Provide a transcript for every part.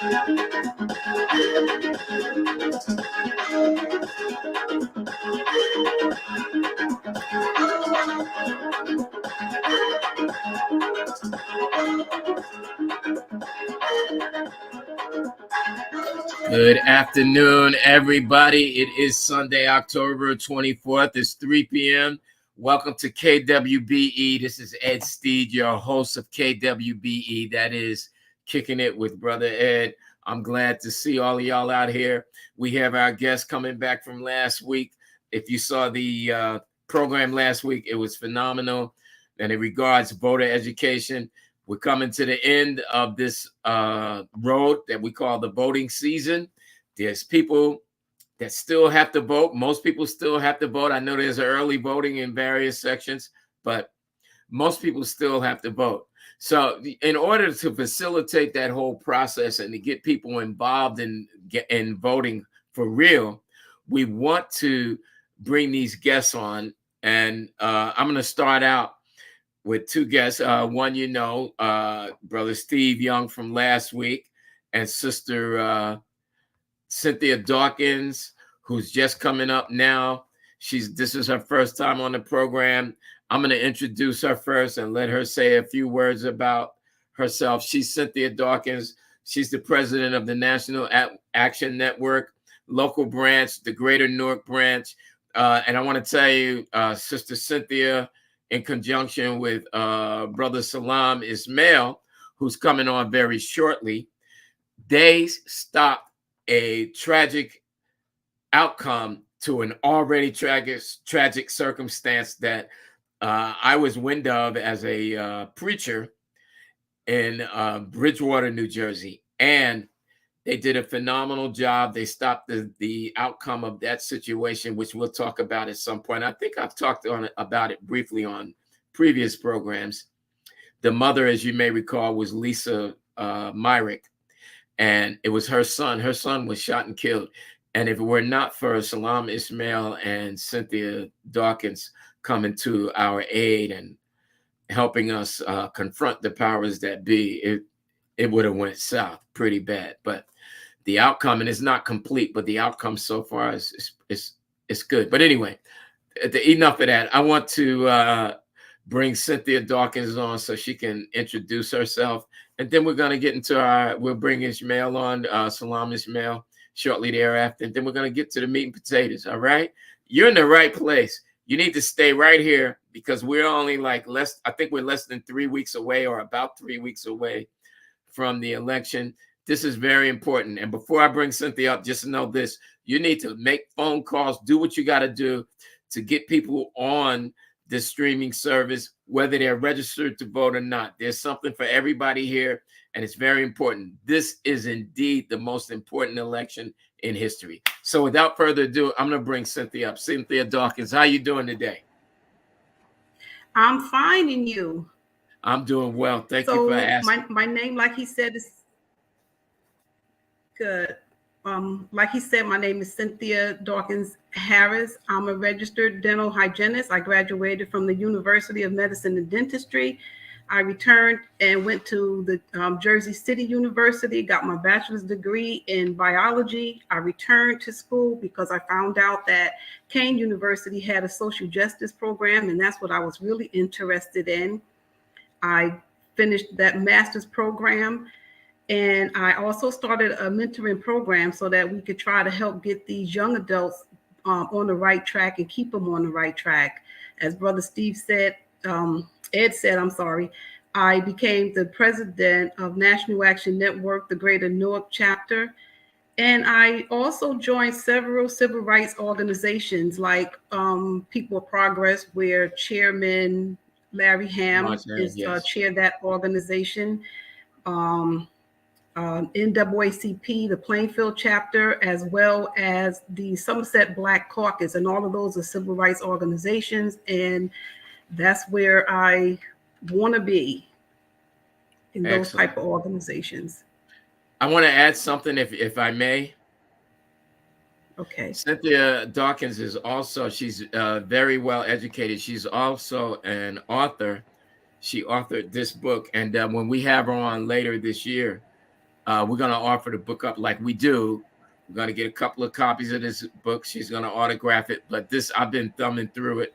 Good afternoon, everybody. It is Sunday, October 24th. It's 3 p.m. Welcome to KWBE. This is Ed Steed, your host of KWBE. That is Kicking It with Brother Ed. I'm glad to see all of y'all out here. We have our guest coming back from last week. If you saw the program last week, it was phenomenal. And in regards to voter education, we're coming to the end of this road that we call the voting season. There's people that still have to vote. Most people still have to vote. I know there's early voting in various sections, but most people still have to vote. So in order to facilitate that whole process and to get people involved in voting for real, we want to bring these guests on. And I'm going to start out with two guests. One, Brother Steve Young from last week, and Sister Cynthia Dawkins, who's just coming up now. This is her first time on the program. I'm going to introduce her first and let her say a few words about herself. She's Cynthia Dawkins. She's the president of the National Action Network, local branch, the Greater Newark branch. And I want to tell you, Sister Cynthia, in conjunction with Brother Salam Ismail, who's coming on very shortly, they stopped a tragic outcome to an already tragic circumstance that I was wind of as a preacher in Bridgewater, New Jersey. And they did a phenomenal job. They stopped the outcome of that situation, which we'll talk about at some point. I think I've talked about it briefly on previous programs. The mother, as you may recall, was Lisa Myrick, and it was her son. Her son was shot and killed. And if it were not for Salam Ismail and Cynthia Dawkins coming to our aid and helping us confront the powers that be, it would have went south pretty bad. But the outcome, and it's not complete, but the outcome so far is good. But anyway, enough of that. I want to bring Cynthia Dawkins on so she can introduce herself. And then we're going to get into we'll bring Ismail on, Salam Ismail, shortly thereafter. And then we're going to get to the meat and potatoes. All right. You're in the right place. You need to stay right here because we're only I think we're less than 3 weeks away, or about 3 weeks away from the election. This is very important. And before I bring Cynthia up, just know this: you need to make phone calls, do what you got to do to get people on this streaming service, whether they're registered to vote or not. There's something for everybody here, and it's very important. This is indeed the most important election in history. So without further ado, I'm going to bring Cynthia up. Cynthia Dawkins, how you doing today? I'm fine, and you? I'm doing well. Thank you for asking. My name, like he said, is good. Like he said, my name is Cynthia Dawkins Harris. I'm a registered dental hygienist. I graduated from the University of Medicine and Dentistry. I returned and went to the Jersey City University, got my bachelor's degree in biology. I returned to school because I found out that Kane University had a social justice program, and that's what I was really interested in. I finished that master's program, and I also started a mentoring program so that we could try to help get these young adults on the right track and keep them on the right track. As Brother Steve said, Ed said, I'm sorry, I became the president of National Action Network, the Greater Newark chapter. And I also joined several civil rights organizations like People of Progress, where Chairman Larry Ham is chair that organization. NAACP, the Plainfield chapter, as well as the Somerset Black Caucus, and all of those are civil rights organizations. And that's where I want to be, in those type of organizations. I want to add something, if I may. Okay. Cynthia Dawkins is also, she's very well educated. She's also an author. She authored this book. And when we have her on later this year, we're going to offer the book up like we do. We're going to get a couple of copies of this book. She's going to autograph it. But this, I've been thumbing through it.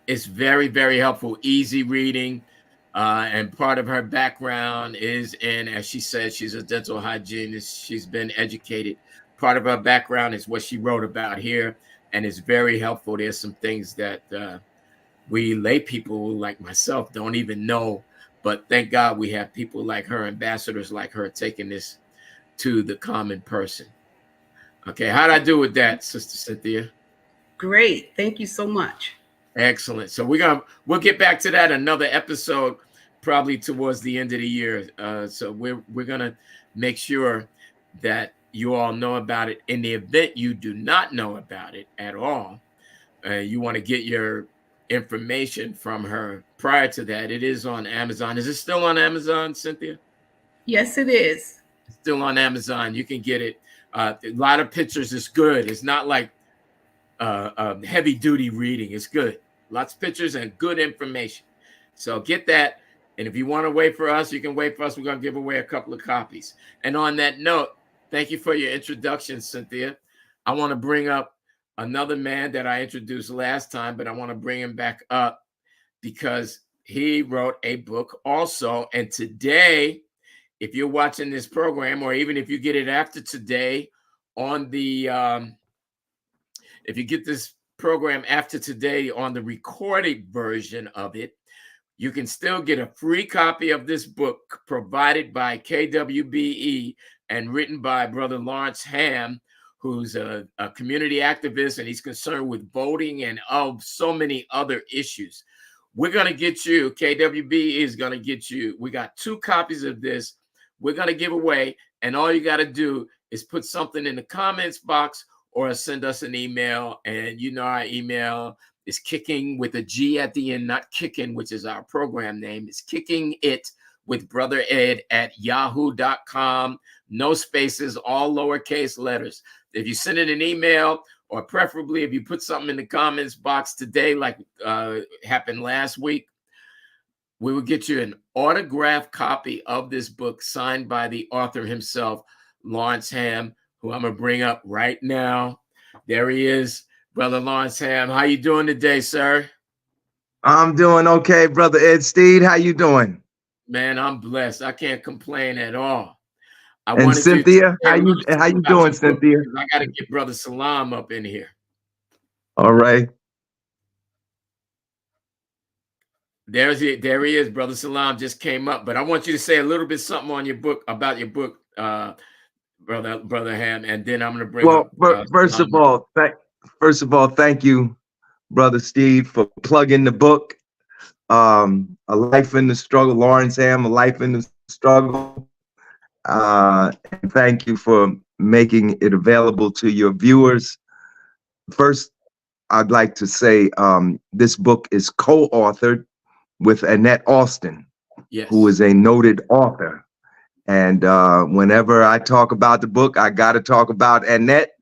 It's very, very helpful, easy reading. And part of her background is in, as she said, she's a dental hygienist. She's been educated. Part of her background is what she wrote about here, and it's very helpful. There's some things that we lay people like myself don't even know, but thank God we have people like her, ambassadors like her, taking this to the common person. Okay, how'd I do with that, Sister Cynthia? Great. Thank you so much. Excellent. So we'll get back to that another episode, probably towards the end of the year. So we're gonna make sure that you all know about it. In the event you do not know about it at all, you want to get your information from her prior to that. It is on Amazon. Is it still on Amazon, Cynthia? Yes, it is. It's still on Amazon. You can get it. A lot of pictures. It's good. It's not like heavy duty reading. It's good. Lots of pictures and good information. So get that. And if you want to wait for us, you can wait for us. We're going to give away a couple of copies. And on that note, thank you for your introduction, Cynthia. I want to bring up another man that I introduced last time, but I want to bring him back up because he wrote a book also. And today, if you're watching this program, or even if you get it after today on the, if you get this program after today on the recorded version of it, you can still get a free copy of this book provided by KWBE and written by Brother Lawrence Ham, who's a community activist, and he's concerned with voting and so many other issues. We're going to get you, KWBE is going to get you, we got 2 copies of this. We're going to give away, and all you got to do is put something in the comments box or send us an email. And you know our email is kicking with a G at the end, not kicking, which is our program name. It's kicking it with Brother Ed at yahoo.com. No spaces, all lowercase letters. If you send it an email, or preferably if you put something in the comments box today, like happened last week, we will get you an autographed copy of this book signed by the author himself, Lawrence Ham, who I'm going to bring up right now. There he is, Brother Lawrence Ham. How you doing today, sir? I'm doing okay, Brother Ed Steed. How you doing? Man, I'm blessed. I can't complain at all. And Cynthia, how you doing, Cynthia? I got to get Brother Salam up in here. All right. There he is. Brother Salam just came up, but I want you to say a little bit something on your book, about your book, Brother Ham, and then I'm going to bring up. First of all, thank you, Brother Steve, for plugging the book. A Life in the Struggle, Lawrence Ham, A Life in the Struggle. And thank you for making it available to your viewers. First, I'd like to say this book is co-authored with Annette Austin, yes, who is a noted author. And whenever I talk about the book, I got to talk about Annette,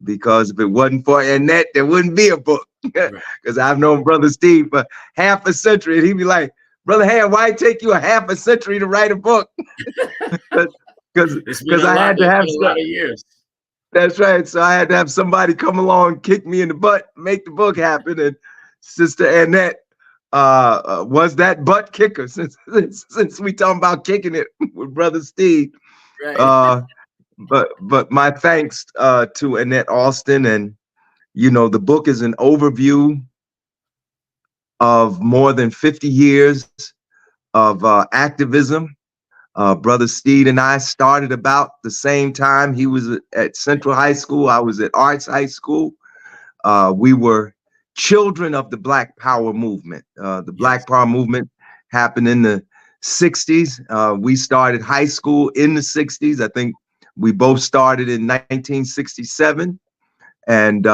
because if it wasn't for Annette, there wouldn't be a book. Because I've known Brother Steve for half a century, and he'd be like, Brother Ham, why it take you a half a century to write a book? Because I had to have a lot of years. That's right. So I had to have somebody come along, kick me in the butt, make the book happen. And Sister Annette was that butt kicker, since we talking about kicking it with Brother Steve. Right. But my thanks to Annette Austin. And the book is an overview of more than 50 years of activism. Brother Steve and I started about the same time. He was at Central High School. I was at Arts High School. We were children of the Black Power movement. The Black Power movement happened in the 60s. We started high school in the 60s. I think we both started in 1967. And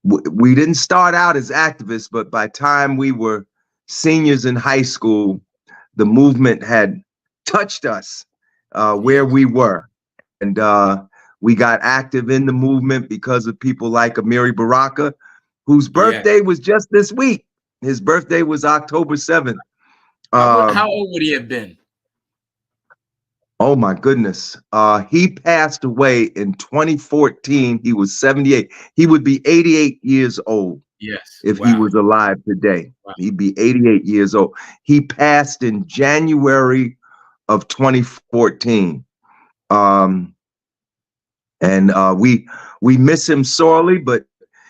we didn't start out as activists, but by time we were seniors in high school, the movement had touched us where we were. And we got active in the movement because of people like Amiri Baraka, whose birthday was just this week. His birthday was October 7th. How old would he have been? Oh my goodness. He passed away in 2014. He was 78. He would be 88 years old Yes. if he Wow. was alive today. Wow. He'd be 88 years old. He passed in January of 2014. Um, and we miss him sorely, but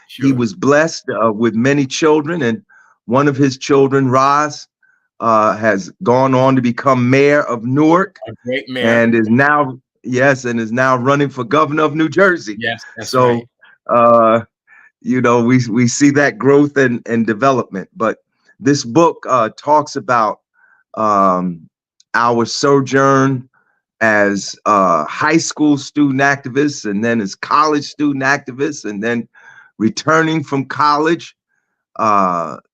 he Sure. was blessed with many children, and one of his children, Roz, has gone on to become mayor of Newark, A great mayor. and is now, yes, and is now running for governor of New Jersey. Yes, that's right. So we see that growth and development. But this book talks about our sojourn as high school student activists, and then as college student activists, and then returning from college.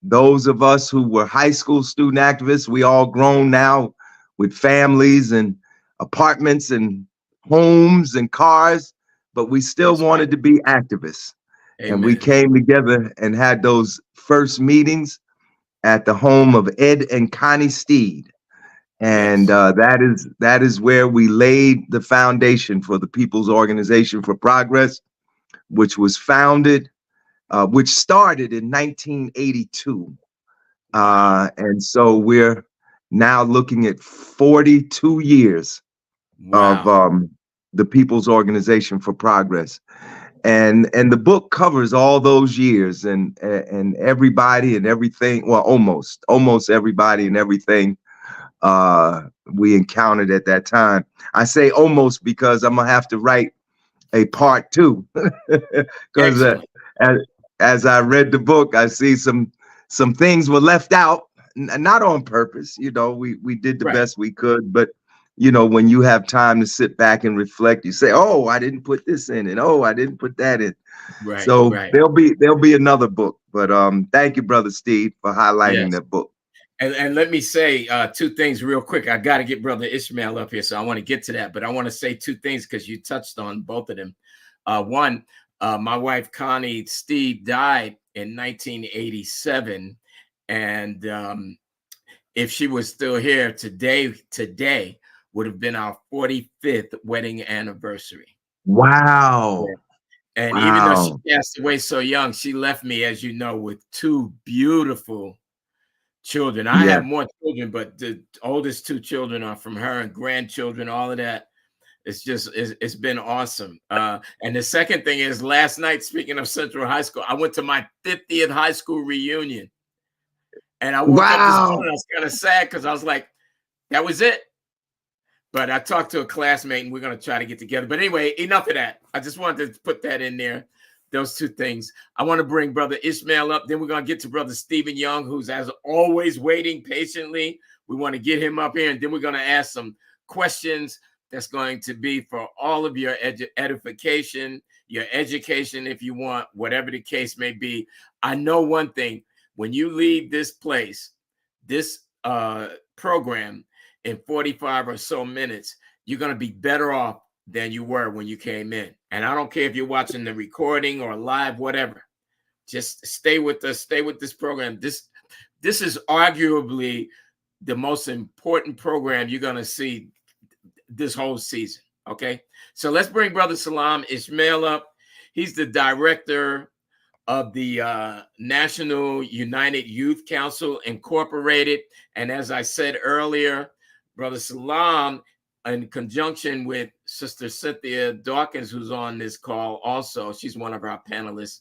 Those of us who were high school student activists, we all grown now with families and apartments and homes and cars, but we still That's wanted right. to be activists. And we Amen. came together and had those first meetings at the home of Ed and Connie Steed. And Yes. that is where we laid the foundation for the People's Organization for Progress, which was founded, which started in 1982. Wow. And so we're now looking at 42 years of Wow. the People's Organization for Progress. And the book covers all those years, and everybody and everything, well, almost everybody and everything we encountered at that time. I say almost because I'm gonna have to write a part two, because Excellent. as I read the book, I see some things were left out, not on purpose. We did the Right. best we could, but when you have time to sit back and reflect, you say, "Oh, I didn't put this in, and oh, I didn't put that in." Right. So Right. there'll be another book. But thank you, Brother Steve, for highlighting Yes. that book. And let me say two things real quick. I got to get Brother Ishmael up here, so I want to get to that. But I want to say two things because you touched on both of them. One, my wife Connie Steve died in 1987, and if she was still here today would have been our 45th wedding anniversary. Wow. Yeah. And even though she Wow. passed away so young, she left me, as you know, with two beautiful children. I Yeah. have more children, but the oldest two children are from her, and grandchildren, all of that. It's been awesome. And the second thing is, last night, speaking of Central High School, I went to my 50th high school reunion, and I woke up this Wow. morning. I was kind of sad because I was like, that was it. But I talked to a classmate, and we're going to try to get together. But anyway, enough of that. I just wanted to put that in there. Those two things. I want to bring Brother Ishmael up. Then we're going to get to Brother Stephen Young, who's as always waiting patiently. We want to get him up here, and then we're going to ask some questions that's going to be for all of your edification, your education, if you want, whatever the case may be. I know one thing. When you leave this place, this program, in 45 or so minutes, you're going to be better off than you were when you came in. And I don't care if you're watching the recording or live, whatever. Just stay with us. Stay with this program. This is arguably the most important program you're going to see this whole season. Okay. So let's bring Brother Salam Ishmael up. He's the director of the National United Youth Council Incorporated. And as I said earlier, Brother Salam, in conjunction with Sister Cynthia Dawkins, who's on this call also, she's one of our panelists,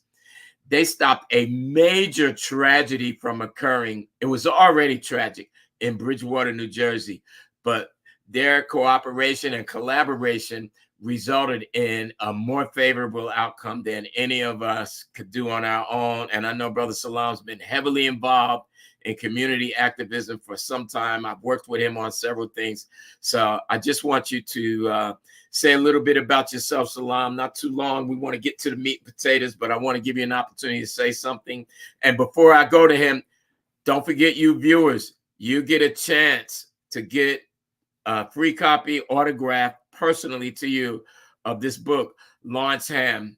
they stopped a major tragedy from occurring. It was already tragic in Bridgewater, New Jersey, but their cooperation and collaboration resulted in a more favorable outcome than any of us could do on our own. And I know Brother Salam's been heavily involved in community activism for some time. I've worked with him on several things. So I just want you to say a little bit about yourself, Salam. Not too long. We want to get to the meat and potatoes, but I want to give you an opportunity to say something. And before I go to him, don't forget, you viewers, you get a chance to get a free copy autographed personally to you of this book, Lawrence Ham,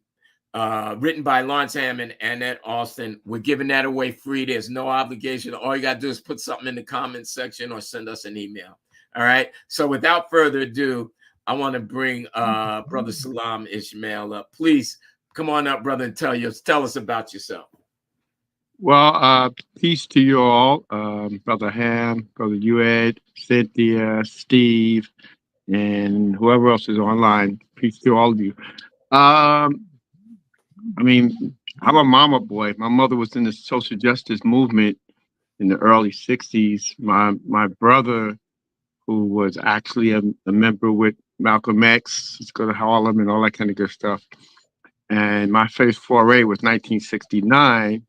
written by Lawrence Ham and Annette Alston. We're giving that away free. There's no obligation. All you got to do is put something in the comments section or send us an email. All right. So without further ado, I want to bring Brother Salam Ishmael up. Please come on up, brother, and tell us about yourself. Well, peace to you all, Brother Ham, Brother Ued, Cynthia, Steve, and whoever else is online. Peace to all of you. I mean, I'm a mama boy. My mother was in the social justice movement in the early 60s. My brother, who was actually a member with Malcolm X, let's go to Harlem and all that kind of good stuff. And my first foray was 1969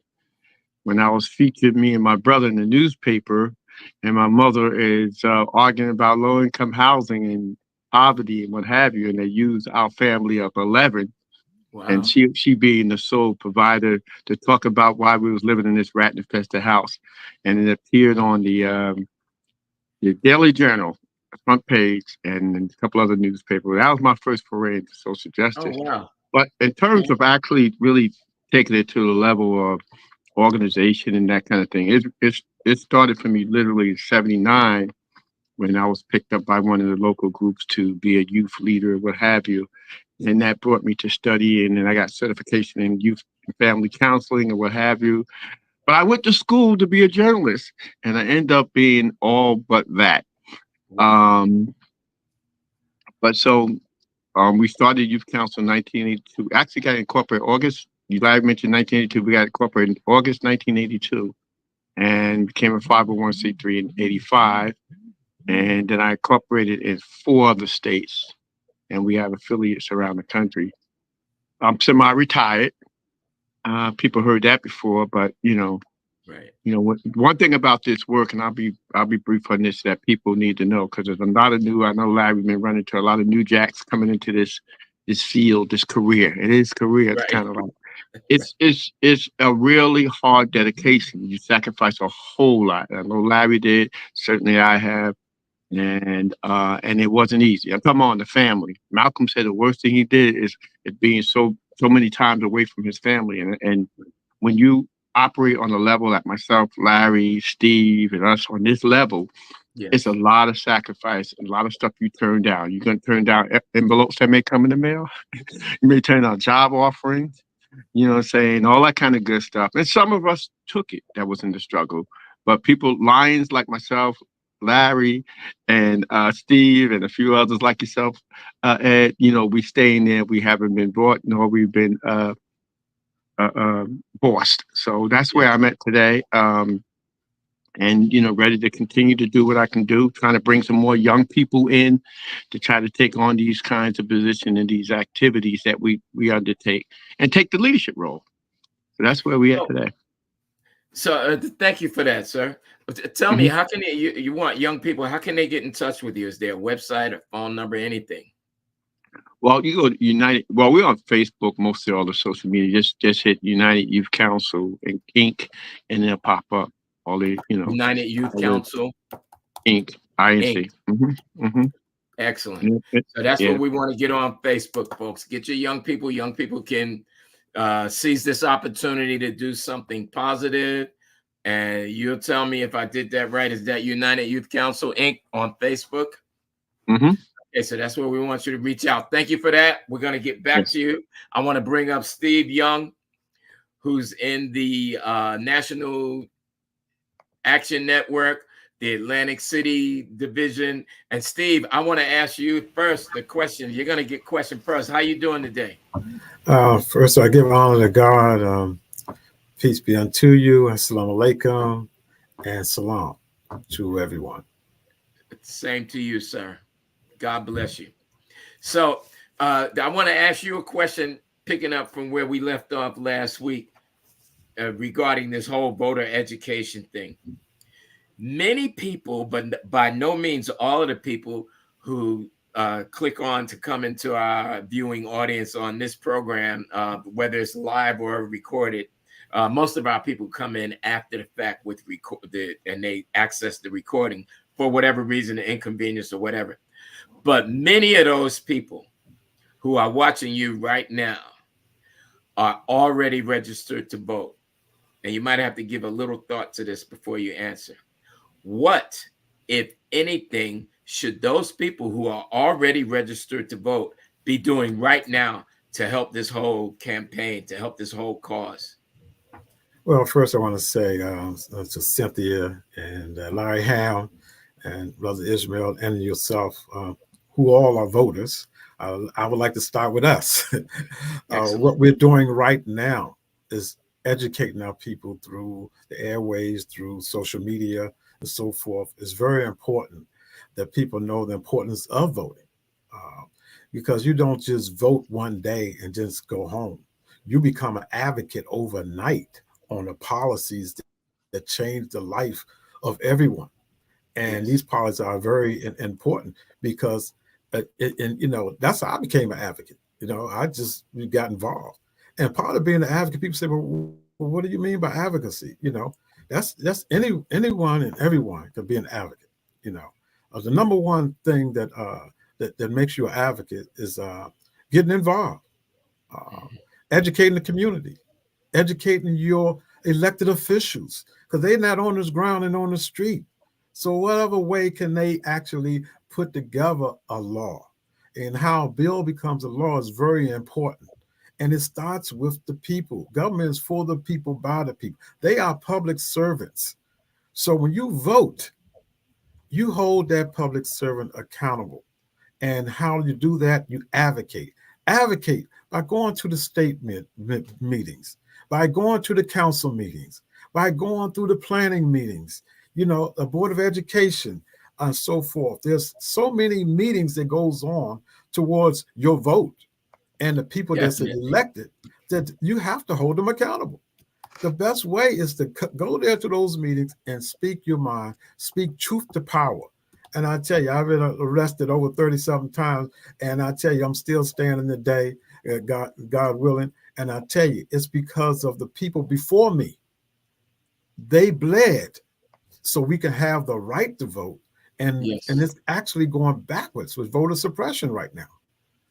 when I was featured, me and my brother, in the newspaper. And my mother is arguing about low-income housing and poverty and what have you. And they used our family of 11. Wow. And she being the sole provider to talk about why we was living in this rat-infested house. And it appeared on the Daily Journal, front page, and a couple other newspapers. That was my first foray into social justice. Oh, wow. But in terms of actually really taking it to the level of organization and that kind of thing, it started for me literally in '79 when I was picked up by one of the local groups to be a youth leader, what have you. And that brought me to study, and then I got certification in youth and family counseling and what have you. But I went to school to be a journalist, and I ended up being all but that. But so we started youth council in 1982. Actually got incorporated August. You guys mentioned 1982. We got incorporated in August 1982 and became a 501c3 in 85. And then I incorporated in 4 other states, and we have affiliates around the country. I'm semi-retired. People heard that before, but right. One thing about this work, and I'll be brief on this, that people need to know, because there's a lot of new. I know Larry's been running into a lot of new jacks coming into this field, this career. It is career. It's kind of like it's a really hard dedication. You sacrifice a whole lot. I know Larry did. Certainly, I have. And it wasn't easy. I'm talking on the family. Malcolm said the worst thing he did is being so many times away from his family. And when you operate on a level like myself, Larry, Steve, and us on this level, it's a lot of sacrifice, a lot of stuff you turn down. You're going to turn down envelopes that may come in the mail. You may turn down job offerings, you know what I'm saying? All that kind of good stuff. And some of us took it that was in the struggle. But people, lions like myself, Larry, and Steve, and a few others like yourself, Ed, we stay in there. We haven't been brought, nor we've been bossed. So that's where I'm at today. And, ready to continue to do what I can do, trying to bring some more young people in to try to take on these kinds of positions and these activities that we undertake and take the leadership role. So that's where we are today. So thank you for that, sir. Tell me, how can you want young people, how can they get in touch with you? Is there a website or phone number, anything? Well, you go to United. Well, we're on Facebook, mostly all the social media. Just hit United Youth Council and Inc., and they'll pop up. All the United Youth Council Inc. INC. Excellent. So that's what we want to get on Facebook, folks. Get your young people. Young people can seize this opportunity to do something positive. And you'll tell me if I did that right. Is that United Youth Council Inc. on Facebook? Okay, so that's where we want you to reach out. Thank you for that. We're going to get back to you. I want to bring up Steve Young, who's in the National Action Network, the Atlantic City division. And Steve, I want to ask you first the question. You're going to get question first. How you doing today? First, I give honor to God. Peace be unto you. Assalamu alaikum. And salam to everyone. Same to you, sir. God bless you. So I want to ask you a question, picking up from where we left off last week regarding this whole voter education thing. Many people, but by no means all of the people who click on to come into our viewing audience on this program, whether it's live or recorded, most of our people come in after the fact with and they access the recording for whatever reason, the inconvenience or whatever. But many of those people who are watching you right now are already registered to vote. And you might have to give a little thought to this before you answer. What, if anything, should those people who are already registered to vote be doing right now to help this whole campaign, to help this whole cause? Well, first I want to say to Cynthia and Larry Ham and Brother Ishmael and yourself, who all are voters. I would like to start with us. What we're doing right now is educating our people through the airways, through social media, and so forth. It's very important that people know the importance of voting, because you don't just vote one day and just go home. You become an advocate overnight on the policies that change the life of everyone. And these policies are very important because, that's how I became an advocate. I just got involved. And part of being an advocate, people say, well, what do you mean by advocacy? That's anyone and everyone can be an advocate. The number one thing that makes you an advocate is getting involved, educating the community, educating your elected officials, because they're not on this ground and on the street. So whatever way can they actually put together a law, and how a bill becomes a law is very important. And it starts with the people. Government is for the people, by the people. They are public servants. So when you vote, you hold that public servant accountable. And how you do that, you advocate. Advocate by going to the state meetings, by going to the council meetings, by going through the planning meetings, the Board of Education, and so forth. There's so many meetings that goes on towards your vote and the people that's elected, that you have to hold them accountable. The best way is to go there to those meetings and speak your mind, speak truth to power. And I tell you, I've been arrested over 30-something times, and I tell you, I'm still standing today, God willing. And I tell you, it's because of the people before me. They bled so we can have the right to vote. And it's actually going backwards with voter suppression right now.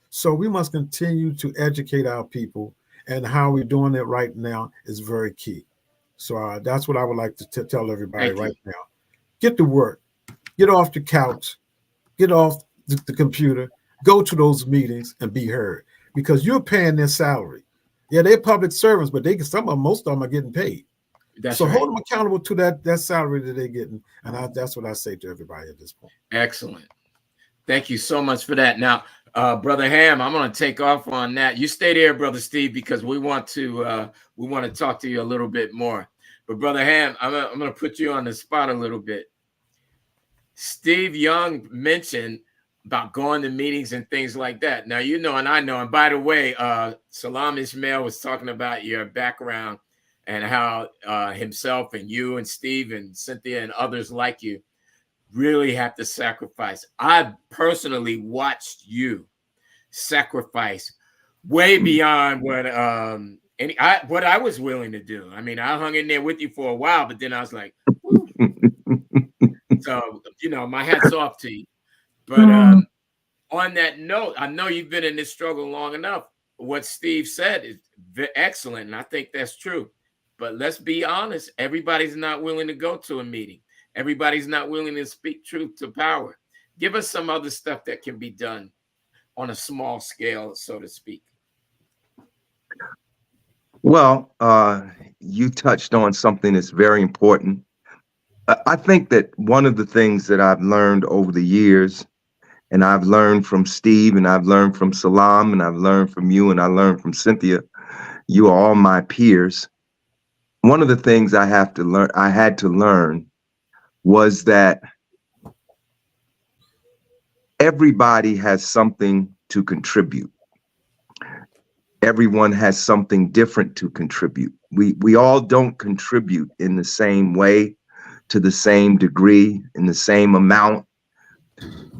So we must continue to educate our people, and how we're doing it right now is very key. So that's what I would like to tell everybody right now. Get to work, get off the couch, get off the computer, go to those meetings and be heard, because you're paying their salary. Yeah, they're public servants, but most of them are getting paid. So hold them accountable to that salary that they're getting. And that's what I say to everybody at this point. Excellent. Thank you so much for that. Now, Brother Ham, I'm going to take off on that. You stay there, Brother Steve, because we want to talk to you a little bit more. But Brother Ham, I'm going to put you on the spot a little bit. Steve Young mentioned about going to meetings and things like that. Now, and I know, and by the way, Salam Ismail was talking about your background and how himself and you and Steve and Cynthia and others like you really have to sacrifice. I personally watched you sacrifice way beyond what I was willing to do. I mean, I hung in there with you for a while, but then I was like, so my hat's off to you. But on that note, I know you've been in this struggle long enough. What Steve said is excellent, and I think that's true. But let's be honest, everybody's not willing to go to a meeting. Everybody's not willing to speak truth to power. Give us some other stuff that can be done on a small scale, so to speak. Well, you touched on something that's very important. I think that one of the things that I've learned over the years, and I've learned from Steve, and I've learned from Salam, and I've learned from you, and I learned from Cynthia, you are all my peers. One of the things I had to learn was that everybody has something to contribute. Everyone has something different to contribute. We all don't contribute in the same way, to the same degree, in the same amount.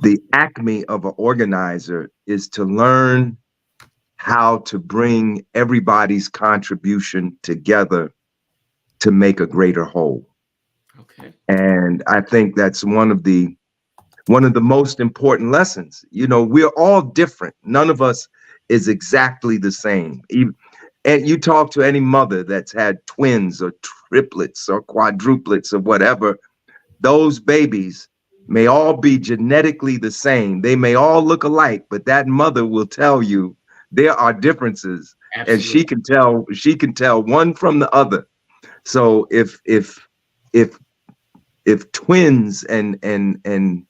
The acme of an organizer is to learn how to bring everybody's contribution together to make a greater whole. Okay. And I think that's one of the most important lessons. We're all different. None of us is exactly the same. And you talk to any mother that's had twins or triplets or quadruplets or whatever, those babies may all be genetically the same. They may all look alike, but that mother will tell you there are differences. Absolutely. And she can tell one from the other. So if twins and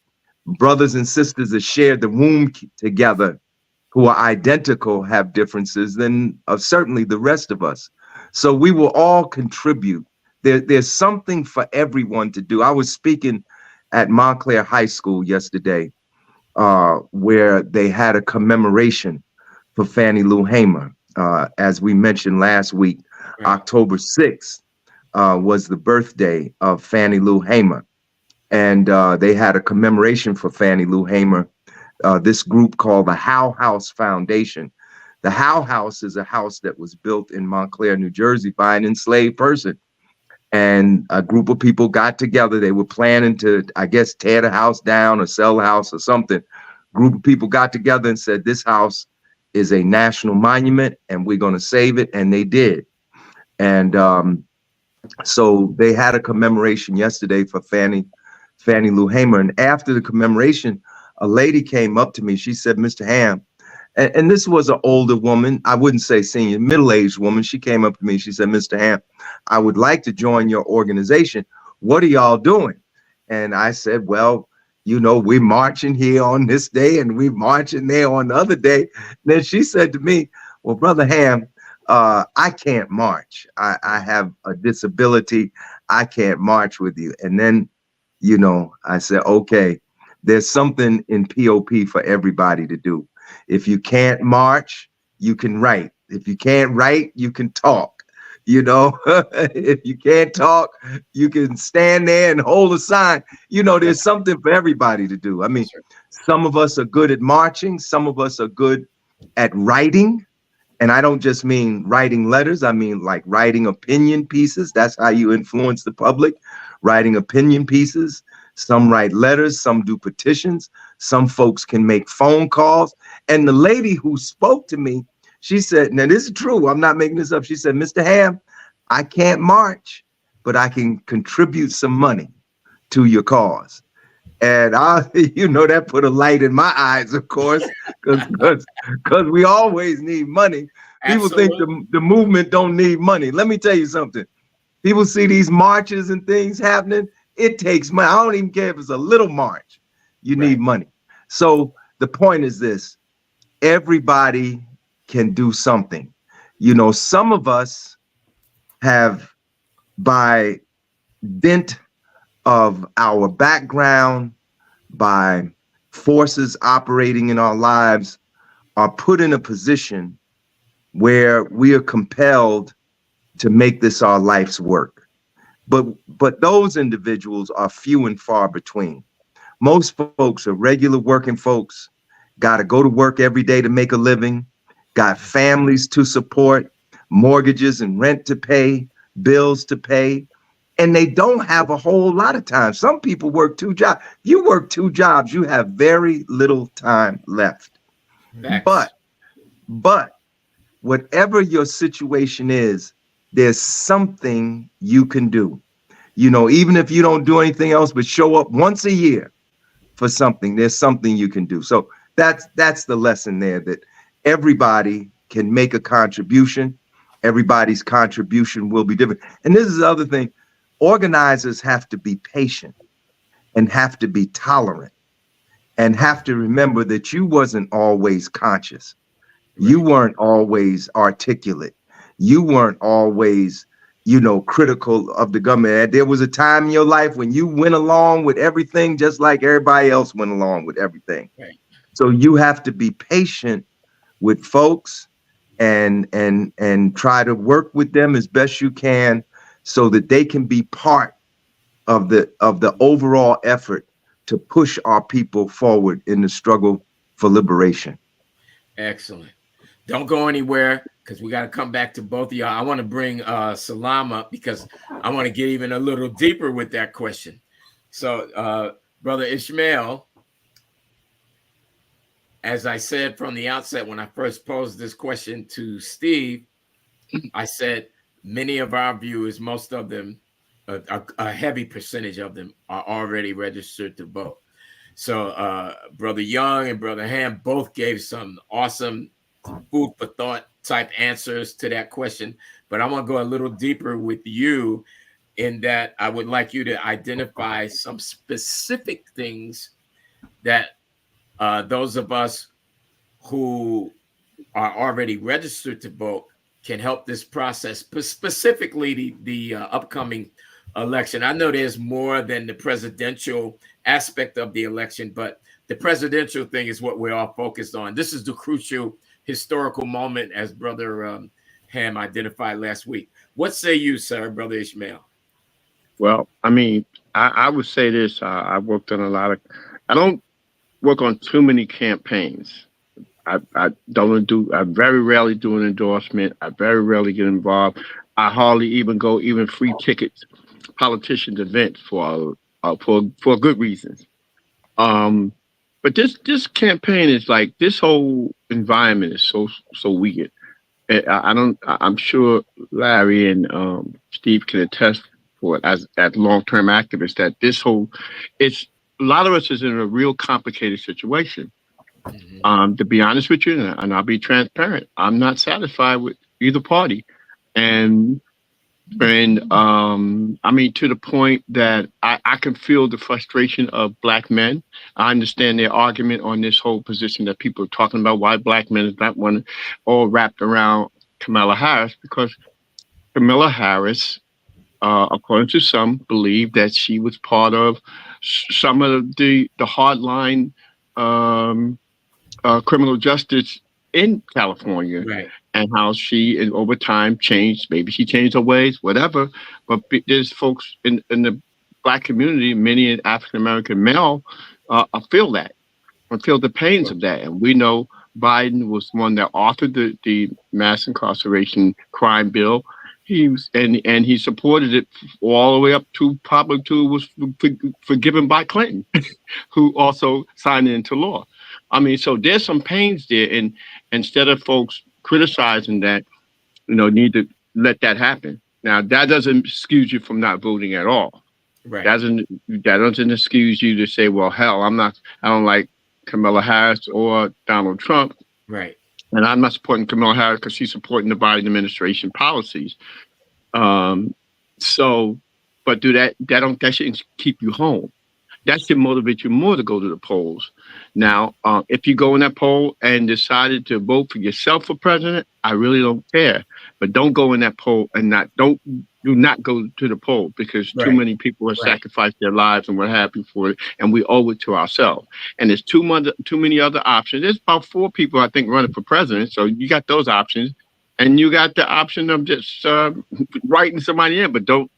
brothers and sisters that share the womb together who are identical have differences, then certainly the rest of us. So we will all contribute. There's something for everyone to do. I was speaking at Montclair High School yesterday, where they had a commemoration for Fannie Lou Hamer. As we mentioned last week, right. October 6th was the birthday of Fannie Lou Hamer. And they had a commemoration for Fannie Lou Hamer. This group called the Howe House Foundation. The Howe House is a house that was built in Montclair, New Jersey by an enslaved person. And a group of people got together. They were planning to, I guess, tear the house down or sell the house or something. Group of people got together and said, this house is a national monument and we're going to save it. And they did. And so they had a commemoration yesterday for Fannie Lou Hamer. And after the commemoration, a lady came up to me. She said, Mr. Ham, and this was an older woman. I wouldn't say senior, middle-aged woman. She came up to me. She said, Mr. Ham, I would like to join your organization. What are y'all doing? And I said, well, you know, we're marching here on this day and we're marching there on the other day. And then she said to me, well, Brother Ham, I can't march. I have a disability. I can't march with you. And then, you know, I said, okay, there's something in POP for everybody to do. If you can't march, you can write. If you can't write, you can talk. You know, if you can't talk, you can stand there and hold a sign. You know, there's something for everybody to do. I mean, some of us are good at marching. Some of us are good at writing. And I don't just mean writing letters. I mean, like writing opinion pieces. That's how you influence the public, writing opinion pieces. Some write letters, some do petitions. Some folks can make phone calls. And the lady who spoke to me, she said, now this is true, I'm not making this up. She said, Mr. Ham, I can't march, but I can contribute some money to your cause. And you know, that put a light in my eyes, of course, because we always need money. Absolutely. People think the movement don't need money. Let me tell you something. People see these marches and things happening. It takes money. I don't even care if it's a little march. You need money. So the point is this. Everybody can do something. You know, some of us have, by dint of our background, by forces operating in our lives, are put in a position where we are compelled to make this our life's work. But those individuals are few and far between. Most folks are regular working folks, got to go to work every day to make a living, got families to support, mortgages and rent to pay, bills to pay, and they don't have a whole lot of time. Some people work 2 jobs. You work 2 jobs, you have very little time left. Next. But whatever your situation is, there's something you can do. You know, even if you don't do anything else but show up once a year for something, there's something you can do. So that's the lesson there, that everybody can make a contribution. Everybody's contribution will be different. And this is the other thing. Organizers have to be patient and have to be tolerant and have to remember that you wasn't always conscious. Right. You weren't always articulate. You weren't always, you know, critical of the government. There was a time in your life when you went along with everything just like everybody else went along with everything. Right. So you have to be patient with folks and try to work with them as best you can so that they can be part of the overall effort to push our people forward in the struggle for liberation. Excellent. Don't go anywhere, because we got to come back to both of y'all. I want to bring Salam up because I want to get even a little deeper with that question. So, Brother Ishmael, as I said from the outset when I first posed this question to Steve, I said many of our viewers, most of them, a heavy percentage of them are already registered to vote. So Brother Young and Brother Ham both gave some awesome food for thought type answers to that question. But I want to go a little deeper with you in that I would like you to identify some specific things that those of us who are already registered to vote can help this process, specifically the upcoming election. I know there's more than the presidential aspect of the election, but the presidential thing is what we're all focused on. This is the crucial historical moment, as Brother Ham identified last week. What say you, sir, Brother Ishmael? Well, I mean, I would say this. I worked on a lot of. I don't work on too many campaigns. I don't do. I very rarely do an endorsement. I very rarely get involved. I hardly even go even free tickets, politicians events for good reasons. But this campaign is like this whole environment is so weird. I don't. I'm sure Larry and Steve can attest for it as long-term activists that this whole it's a lot of us is in a real complicated situation. To be honest with you, and I'll be transparent, I'm not satisfied with either party, and I mean to the point that I can feel the frustration of Black men. I understand their argument on this whole position that people are talking about why Black men is not one all wrapped around Kamala Harris, because Kamala Harris, according to some, believe that she was part of some of the hardline criminal justice in California, Right. and how she, over time, changed. Maybe she changed her ways, whatever. But there's folks in the Black community, many African American male, feel that, and feel the pains of that. And we know Biden was one that authored the mass incarceration crime bill. He was, and he supported it all the way up to probably to was forgiven by Clinton, who also signed it into law. I mean, so there's some pains there, and instead of folks criticizing that, need to let that happen. Now, that doesn't excuse you from not voting at all. Right. That doesn't excuse you to say, well, hell, I don't like Kamala Harris or Donald Trump. Right. And I'm not supporting Kamala Harris because she's supporting the Biden administration policies. But that shouldn't keep you home. That should motivate you more to go to the polls. Now, if you go in that poll and decided to vote for yourself for president, I really don't care. But don't go in that poll and do not go to the poll, because too many people have sacrificed their lives and what have you for it, and we owe it to ourselves. And there's too many other options. There's about 4 people, I think, running for president. So you got those options, and you got the option of just writing somebody in, but don't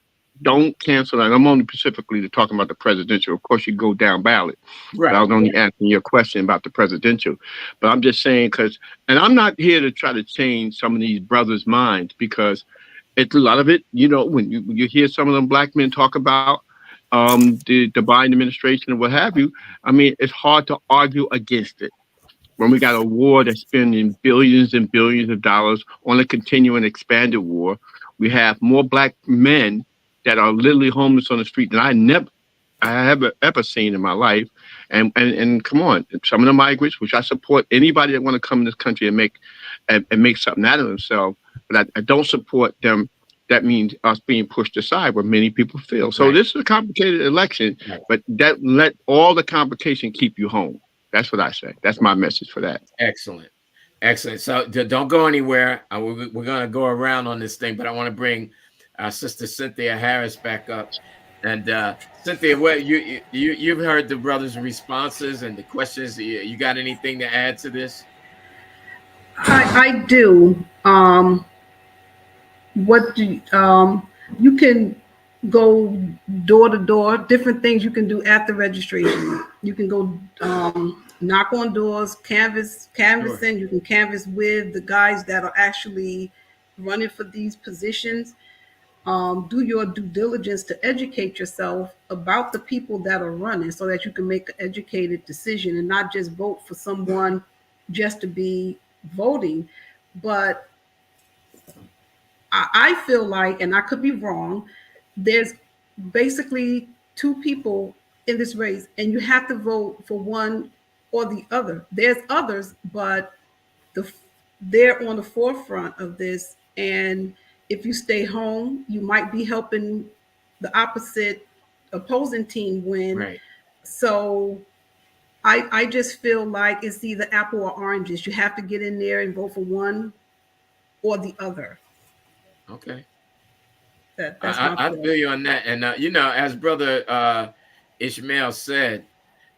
cancel that. I'm only specifically talking about the presidential. Of course, you go down ballot. Right. But I was only answering your question about the presidential. But I'm just saying and I'm not here to try to change some of these brothers' minds, because it's a lot of it, when you hear some of them Black men talk about the Biden administration and what have you, I mean, it's hard to argue against it. When we got a war that's spending billions and billions of dollars on a continuing expanded war, we have more Black men that are literally homeless on the street than I have ever seen in my life. And come on, some of the migrants, which I support anybody that want to come in this country and make something out of themselves, but I don't support them. That means us being pushed aside, where many people feel. So this is a complicated election, but let all the complication keep you home. That's what I say. That's my message for that. Excellent. So don't go anywhere. We're going to go around on this thing, but I want to bring our sister Cynthia Harris back up. And Cynthia, what you've heard the brothers' responses and the questions. You got anything to add to this? I do. You can go door to door, different things you can do at the registration. You can go knock on doors, canvassing. Sure. You can canvass with the guys that are actually running for these positions. Do your due diligence to educate yourself about the people that are running, so that you can make an educated decision and not just vote for someone just to be voting. But I feel like, and I could be wrong, there's basically 2 people in this race, and you have to vote for one or the other. There's others, but they're on the forefront of this. And if you stay home, you might be helping the opposite opposing team win. Right. So I just feel like it's either apple or oranges. You have to get in there and vote for one or the other. Okay. That's I feel you on that. And, you know, as Brother Ishmael said,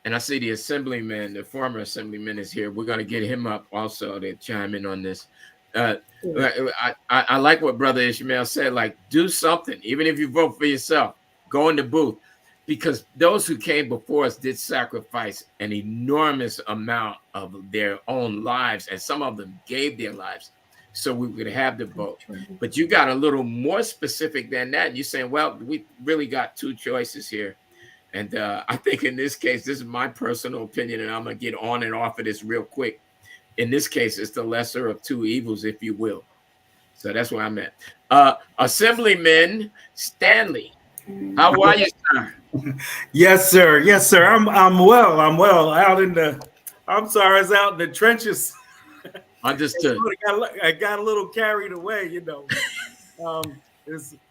and I see the assemblyman, the former assemblyman is here. We're going to get him up also to chime in on this. I like what Brother Ishmael said, like, do something. Even if you vote for yourself, go in the booth. Because those who came before us did sacrifice an enormous amount of their own lives, and some of them gave their lives so we could have the vote. But you got a little more specific than that. You're saying, well, we really got two choices here. And I think in this case, this is my personal opinion, and I'm going to get on and off of this real quick. In this case, it's the lesser of two evils, if you will. So that's where I'm at. Assemblyman Stanley, how are you, sir? Yes, sir. Yes, sir. I'm well. I'm well. Out in the, I'm sorry, it's out in the trenches. Understood. I got a little carried away, you know.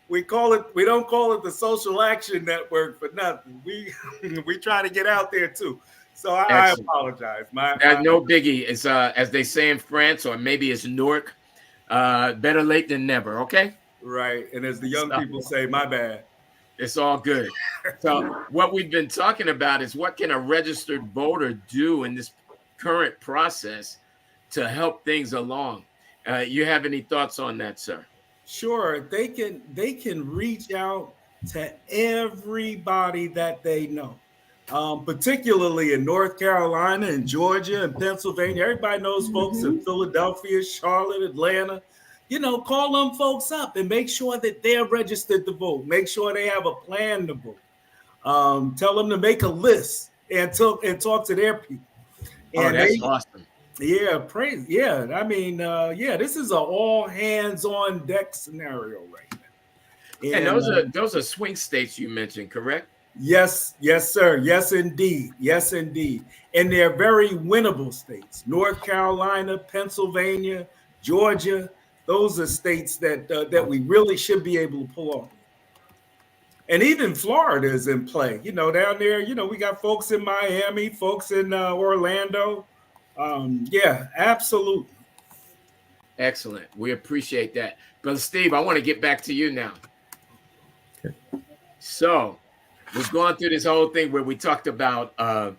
We don't call it the social action network for nothing. We try to get out there too. So I apologize. No biggie. It's as they say in France, or maybe it's Newark. Better late than never. Okay. Right. And as the young people say, my bad. It's all good. So what we've been talking about is what can a registered voter do in this current process to help things along. You have any thoughts on that, sir? Sure. They can reach out to everybody that they know, particularly in North Carolina and Georgia and Pennsylvania. Everybody knows folks in Philadelphia, Charlotte, Atlanta. You know, call them folks up and make sure that they're registered to vote. Make sure they have a plan to vote. Tell them to make a list and talk to their people. And that's awesome. Yeah, praise. Yeah, I mean, this is an all hands on deck scenario right now. And those are swing states you mentioned, correct? Yes, sir. Yes, indeed. Yes, indeed. And they're very winnable states. North Carolina, Pennsylvania, Georgia. Those are states that we really should be able to pull off. And even Florida is in play. You know, down there, you know, we got folks in Miami, folks in Orlando. Yeah, absolutely. Excellent. We appreciate that. Brother Steve, I want to get back to you now. Okay. So we've gone through this whole thing where we talked about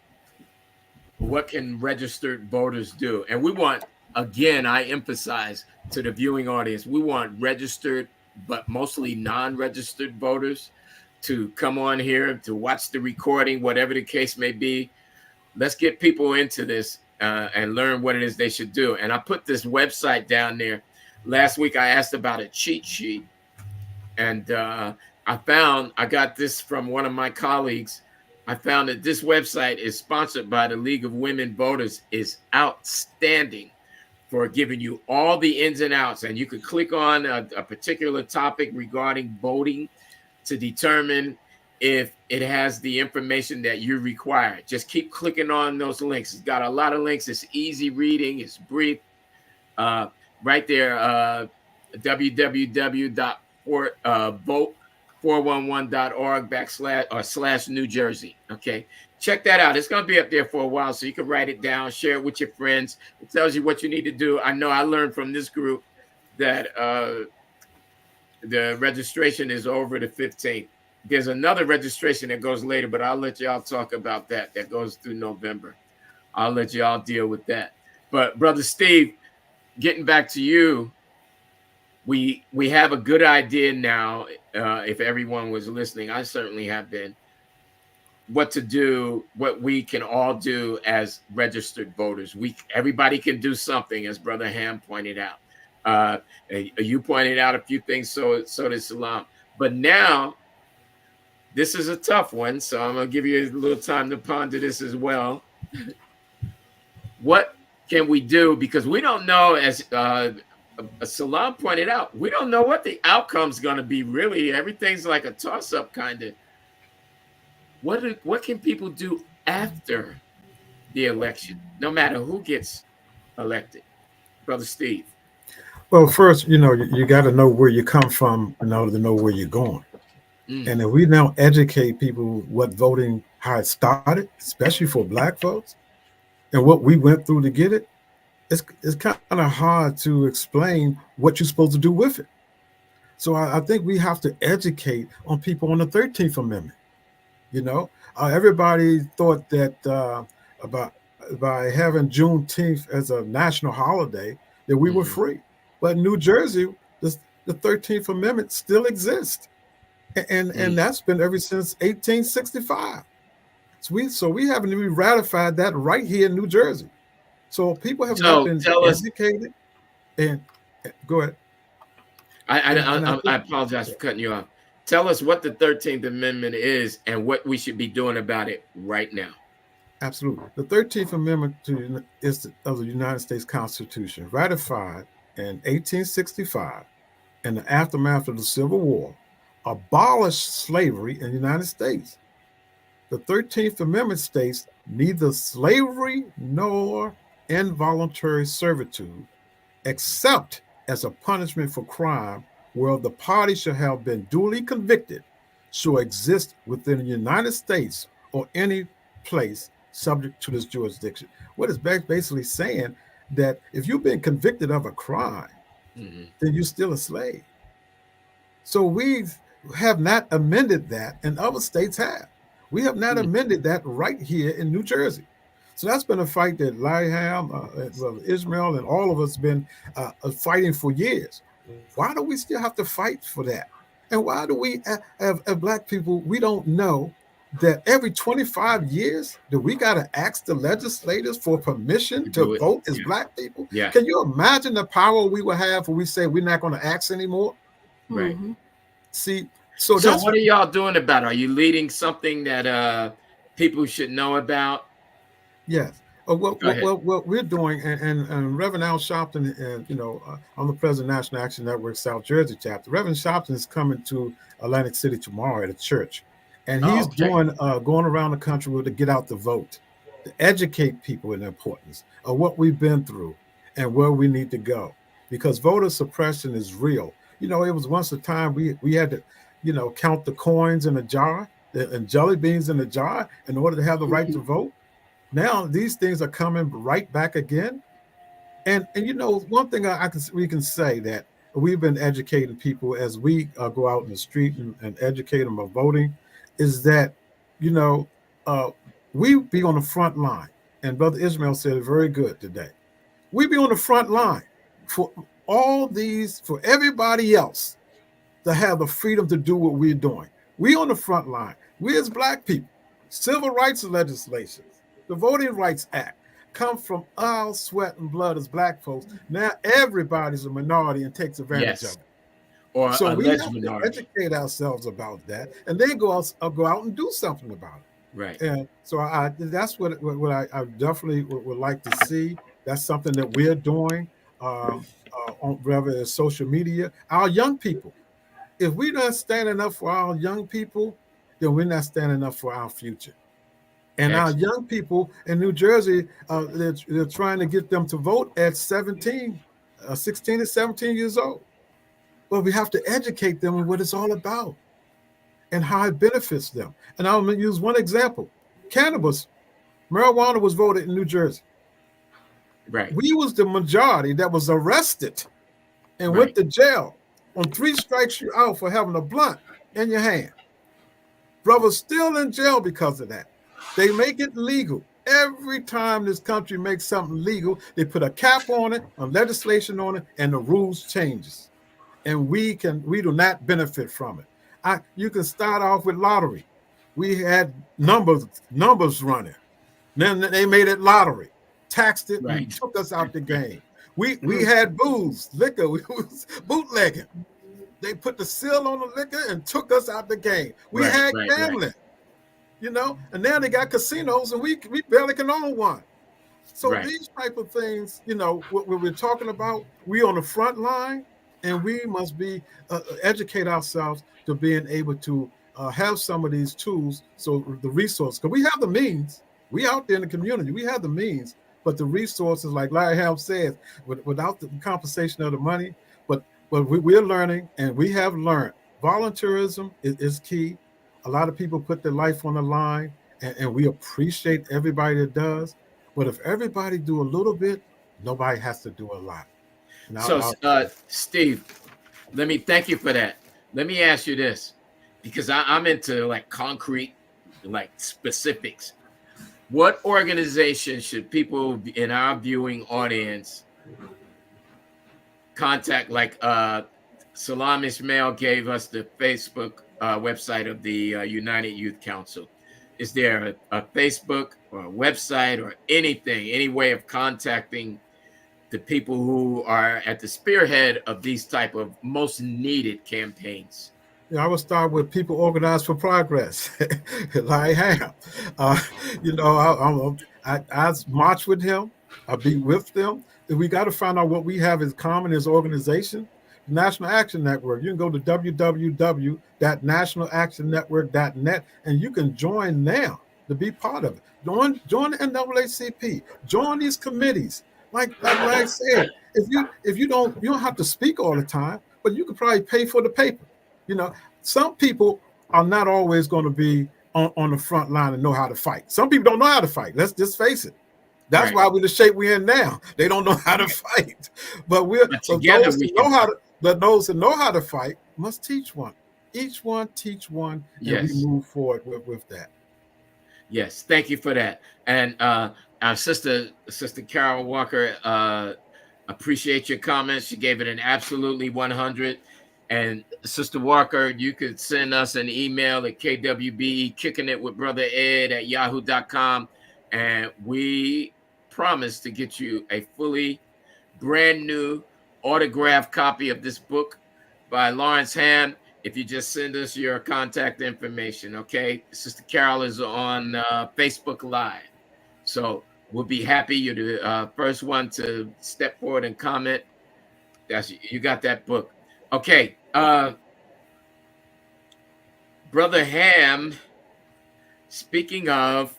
what can registered voters do. And we want, again, I emphasize to the viewing audience, we want registered, but mostly non-registered voters to come on here, to watch the recording, whatever the case may be. Let's get people into this and learn what it is they should do. And I put this website down there. Last week, I asked about a cheat sheet. And I got this from one of my colleagues. I found that this website is sponsored by the League of Women Voters, is outstanding for giving you all the ins and outs. And you could click on a particular topic regarding voting to determine if it has the information that you require. Just keep clicking on those links. It's got a lot of links. It's easy reading. It's brief. Right there, www.vote411.org/ New Jersey. Okay. Check that out. It's going to be up there for a while, so you can write it down, share it with your friends. It tells you what you need to do. I know I learned from this group that the registration is over the 15th. There's another registration that goes later, but I'll let y'all talk about that. That goes through November. I'll let y'all deal with that. But Brother Steve, getting back to you, we have a good idea now. If everyone was listening, I certainly have been. What to do, what we can all do as registered voters. Everybody can do something, as Brother Ham pointed out. You pointed out a few things, so did Salam. But now, this is a tough one, so I'm going to give you a little time to ponder this as well. What can we do? Because we don't know, as Salam pointed out, we don't know what the outcome's going to be, really. Everything's like a toss-up kind of. what can people do after the election, no matter who gets elected? Brother Steve. Well, first, you got to know where you come from in order to know where you're going. Mm, And if we now educate people what voting, how it started, especially for Black folks, and what we went through to get it, it's kind of hard to explain what you're supposed to do with it. So I think we have to educate on people on the 13th Amendment. You know, everybody thought that about by having Juneteenth as a national holiday that we were mhm, free. But in New Jersey, the 13th Amendment still exists, and mm. that's been ever since 1865. So we haven't even ratified that right here in New Jersey. So people have not So been tell us. educated. And go ahead. I, And I I think apologize for cutting you off. Tell us what the 13th Amendment is and what we should be doing about it right now. absolutely the 13th Amendment of the United States Constitution, ratified in 1865 in the aftermath of the Civil War, abolished slavery in the United States. The 13th Amendment states neither slavery nor involuntary servitude, except as a punishment for crime where the party shall have been duly convicted, shall exist within the United States or any place subject to this jurisdiction. What is basically saying that if you've been convicted of a crime, Mhm. then you're still a slave. So we have not amended that, and other states have. We have not Mm. amended that right here in New Jersey. So that's been a fight that Larry Ham, Ishmael, and all of us been fighting for years. Why do we still have to fight for that? And why do we, as Black people, we don't know that every 25 years that we got to ask the legislators for permission To to do it. vote as Yeah. Black people? Yeah. Can you imagine the power we will have when we say we're not going to ask anymore? Right. Mhm. See, so So that's what are y'all doing about it? Are you leading something that people should know about? yes. What, Go what, ahead. what we're doing, and Reverend Al Sharpton, and I'm the president of National Action Network South Jersey chapter. Reverend Sharpton is coming to Atlantic City tomorrow at a church, and Oh, he's okay. doing going around the country to get out the vote, to educate people in the importance of what we've been through and where we need to go, because voter suppression is real. It was once a time we had to, count the coins in a jar and jelly beans in a jar in order to have the right to vote. Now these things are coming right back again. And one thing we can say that we've been educating people as we go out in the street and educate them of voting is that you know uh, we be on the front line. And Brother Ishmael said it very good today. We be on the front line for for everybody else to have the freedom to do what we're doing. We on the front line. We as Black people, civil rights legislation, the Voting Rights Act, come from our sweat and blood as Black folks. Now everybody's a minority and takes advantage of Yes. it. Or So we alleged have to minority. educate ourselves about that, and then go out and do something about it. Right. And so that's what I definitely would like to see. That's something that we're doing on whether it's social media. Our young people, if we're not standing up for our young people, then we're not standing up for our future. And our Excellent. young people in New Jersey, they're trying to get them to vote at 17, 16 to 17 years old. But we have to educate them on what it's all about and how it benefits them. And I'm going to use one example. Cannabis, marijuana was voted in New Jersey. Right. We was the majority that was arrested and Right. went to jail on 3 strikes you out for having a blunt in your hand. Brothers still in jail because of that. They make it legal. Every time this country makes something legal, they put a cap on it, a legislation on it, and the rules changes. And we do not benefit from it. You can start off with lottery. We had numbers running. Then they made it lottery, taxed it, Right. and took us out the game. We had booze, liquor, we was bootlegging. They put the seal on the liquor and took us out the game. We Right. had Right. gambling, and now they got casinos and we barely can own one. So Right. these type of things, what we're talking about, we on the front line, and we must be educate ourselves to being able to have some of these tools. So the resource, because we have the means, we out there in the community, we have the means, but the resources, like Larry Helm says, without the compensation of the money, but we're learning, and we have learned volunteerism is key. A lot of people put their life on the line, and we appreciate everybody that does. But if everybody do a little bit, nobody has to do a lot. Now, so, Steve, let me thank you for that. Let me ask you this, because I'm into like concrete, like specifics. What organization should people in our viewing audience contact? Like Salam Ismail gave us the Facebook website of the United Youth Council. Is there a Facebook or a website or anything, any way of contacting the people who are at the spearhead of these type of most needed campaigns? Yeah, I would start with People Organized for Progress, like I have. I march with him. I be with them. And we got to find out what we have in common as organization. The National Action Network. You can go to www.nationalactionnetwork.net, and you can join now to be part of it. Join the NAACP. Join these committees. Like I said, if you don't have to speak all the time, but you could probably pay for the paper. Some people are not always going to be on the front line and know how to fight. Some people don't know how to fight. Let's just face it. That's why we're the shape we're in now. They don't know how to fight. But those who know how to fight must teach one. Each one teach one, and we move forward with that. Yes, thank you for that. And our sister Carol Walker, appreciate your comments. She gave it an absolutely 100. And Sister Walker, you could send us an email at kwbe@yahoo.com, and we promise to get you a fully brand new autographed copy of this book by Lawrence Ham if you just send us your contact information. Okay, Sister Carol is on Facebook Live, so we'll be happy. You're the first one to step forward and comment. You got that book. Okay, Brother Ham, speaking of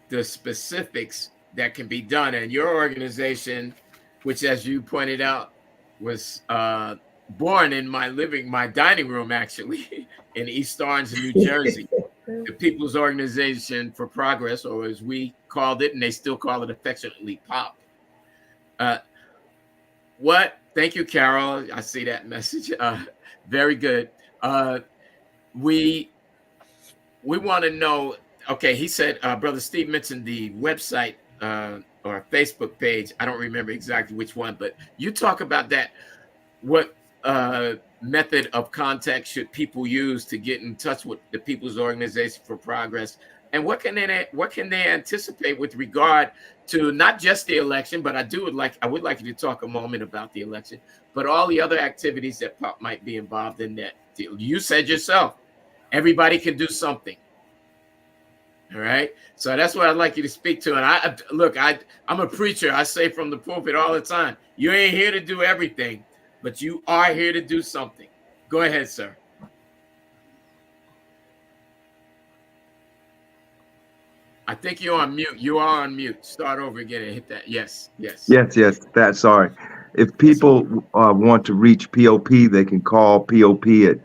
the specifics that can be done, and your organization, which, as you pointed out, was born in my dining room, actually, in East Orange, New Jersey, the People's Organization for Progress, or as we called it, and they still call it affectionately, POP. Thank you, Carol. I see that message. Very good. We want to know. Okay, he said, Brother Steve mentioned the website or Facebook page. I don't remember exactly which one, but you talk about that. What method of contact should people use to get in touch with the People's Organization for Progress, and what can they anticipate with regard to not just the election, but I would like you to talk a moment about the election, but all the other activities that POP might be involved in that deal. You said yourself, everybody can do something. All right. So that's what I'd like you to speak to. And I'm a preacher. I say from the pulpit all the time, you ain't here to do everything, but you are here to do something. Go ahead, sir. I think you're on mute. You are on mute. Start over again and hit that. Yes. Sorry. If people want to reach POP, they can call POP at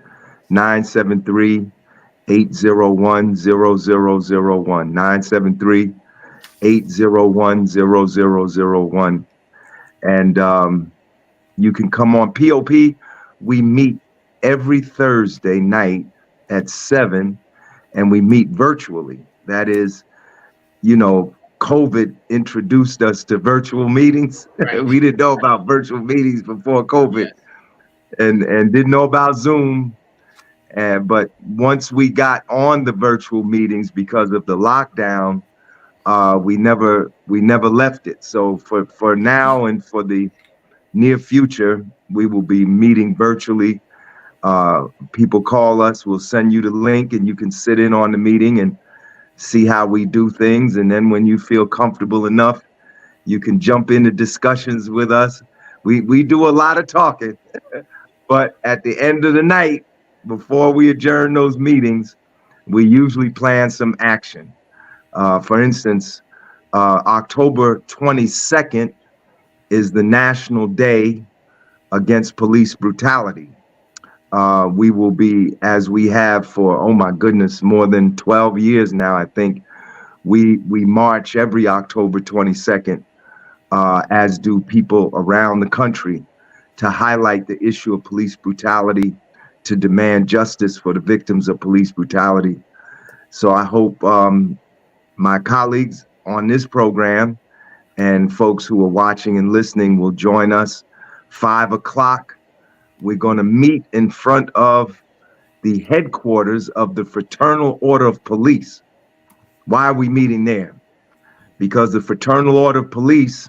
973-801-0001. 973-801-0001. And you can come on POP. We meet every Thursday night at 7, and we meet virtually. That is, COVID introduced us to virtual meetings. Right. We didn't know about virtual meetings before COVID, and didn't know about Zoom. But once we got on the virtual meetings because of the lockdown, we never left it. So for now and for the near future, we will be meeting virtually. People call us, we'll send you the link, and you can sit in on the meeting and see how we do things. And then when you feel comfortable enough, you can jump into discussions with us. We do a lot of talking, but at the end of the night, before we adjourn those meetings, we usually plan some action. For instance, October 22nd is the National Day Against Police Brutality. We will be, as we have for, oh my goodness, more than 12 years now, I think, we march every October 22nd, as do people around the country, to highlight the issue of police brutality, to demand justice for the victims of police brutality. So I hope my colleagues on this program and folks who are watching and listening will join us. 5 o'clock, we're going to meet in front of the headquarters of the Fraternal Order of Police. Why are we meeting there? Because the Fraternal Order of Police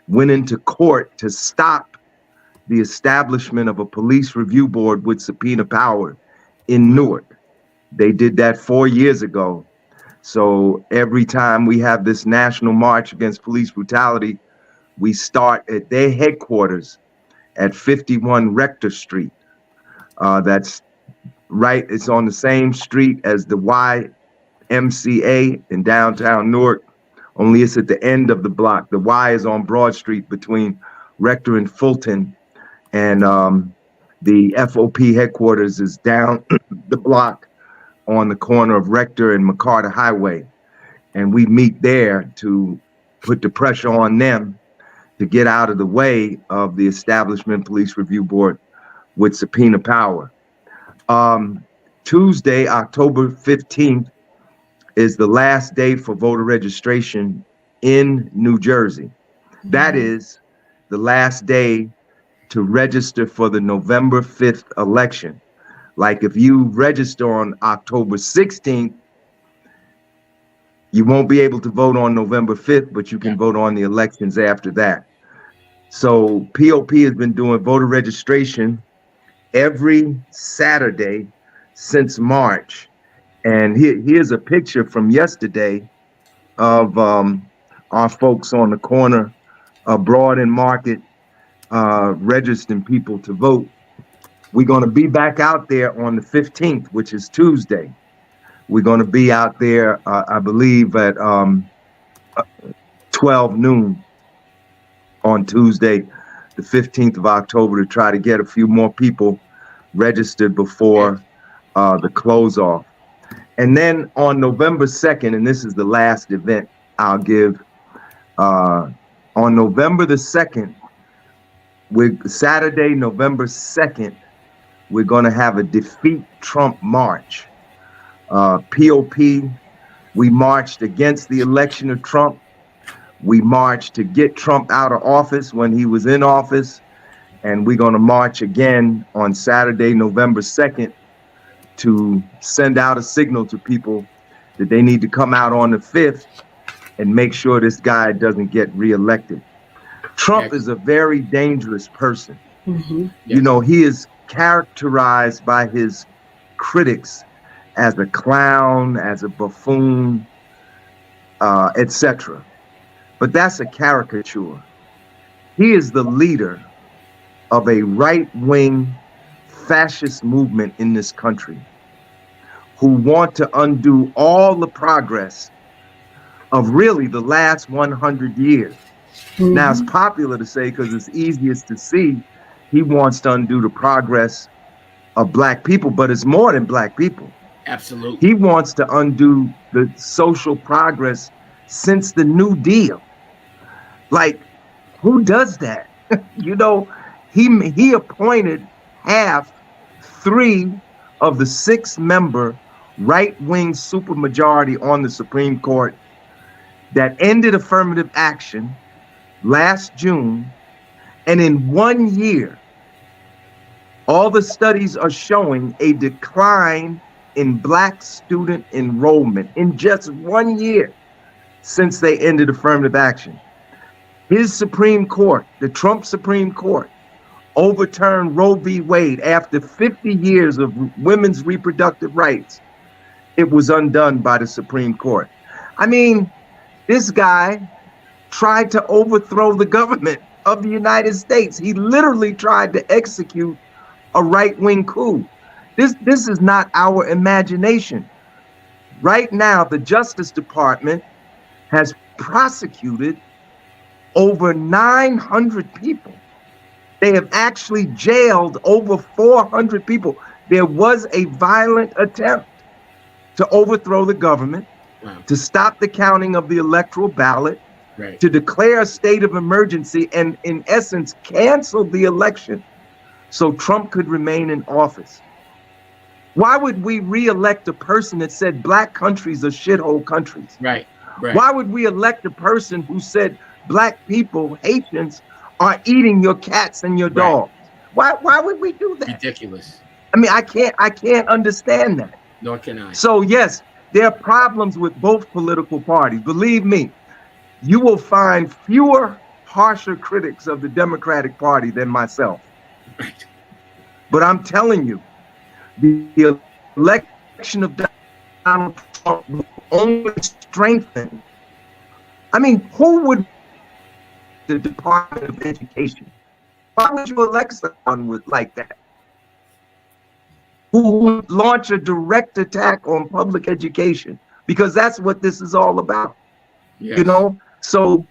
went into court to stop the establishment of a police review board with subpoena power in Newark. They did that 4 years ago. So every time we have this national march against police brutality, we start at their headquarters at 51 Rector Street. That's right. It's on the same street as the YMCA in downtown Newark, only it's at the end of the block. The Y is on Broad Street between Rector and Fulton, and the FOP headquarters is down the block on the corner of Rector and McCarter Highway. And we meet there to put the pressure on them to get out of the way of the Establishment Police Review Board with subpoena power. Tuesday, October 15th, is the last day for voter registration in New Jersey. That is the last day to register for the November 5th election. Like if you register on October 16th, you won't be able to vote on November 5th, but you can vote on the elections after that. So POP has been doing voter registration every Saturday since March. And here's a picture from yesterday of our folks on the corner of Broad and Market registering people to vote. We're going to be back out there on the 15th, which is Tuesday. We're going to be out there, I believe, at 12 noon on Tuesday, the 15th of October, to try to get a few more people registered before the close off. And then on November 2nd, and this is the last event I'll give, on November the 2nd, Saturday, November 2nd, we're going to have a Defeat Trump march. POP, we marched against the election of Trump. We marched to get Trump out of office when he was in office. And we're going to march again on Saturday, November 2nd, to send out a signal to people that they need to come out on the 5th and make sure this guy doesn't get reelected. Trump is a very dangerous person. Mm-hmm. You know, he is characterized by his critics as a clown, as a buffoon, etc. But that's a caricature. He is the leader of a right-wing fascist movement in this country who want to undo all the progress of really the last 100 years. Mm-hmm. Now, it's popular to say, because it's easiest to see, he wants to undo the progress of Black people, but it's more than Black people. Absolutely. He wants to undo the social progress since the New Deal. Like, who does that? You know, he appointed 3 of the 6-member right-wing supermajority on the Supreme Court that ended affirmative action last June. And in 1 year, all the studies are showing a decline in Black student enrollment in just 1 year since they ended affirmative action. His Supreme Court, the Trump Supreme Court, overturned Roe v. Wade after 50 years of women's reproductive rights. It was undone by the Supreme Court. I mean, this guy tried to overthrow the government of the United States. He literally tried to execute a right-wing coup. This is not our imagination. Right now, the Justice Department has prosecuted over 900 people. They have actually jailed over 400 people. There was a violent attempt to overthrow the government, to stop the counting of the electoral ballot, to declare a state of emergency, and in essence, cancel the election so Trump could remain in office. Why would we re-elect a person that said black countries are shithole countries? Right. Why would we elect a person who said black people, Haitians, are eating your cats and your dogs? Why would we do that? Ridiculous. I mean, I can't understand that. Nor can I. So yes, there are problems with both political parties. Believe me, you will find fewer, harsher critics of the Democratic Party than myself. Right. But I'm telling you, the election of Donald Trump will only strengthen. I mean, who would the Department of Education? Why would you elect someone like that? Who would launch a direct attack on public education? Because that's what this is all about. Yes. You know? So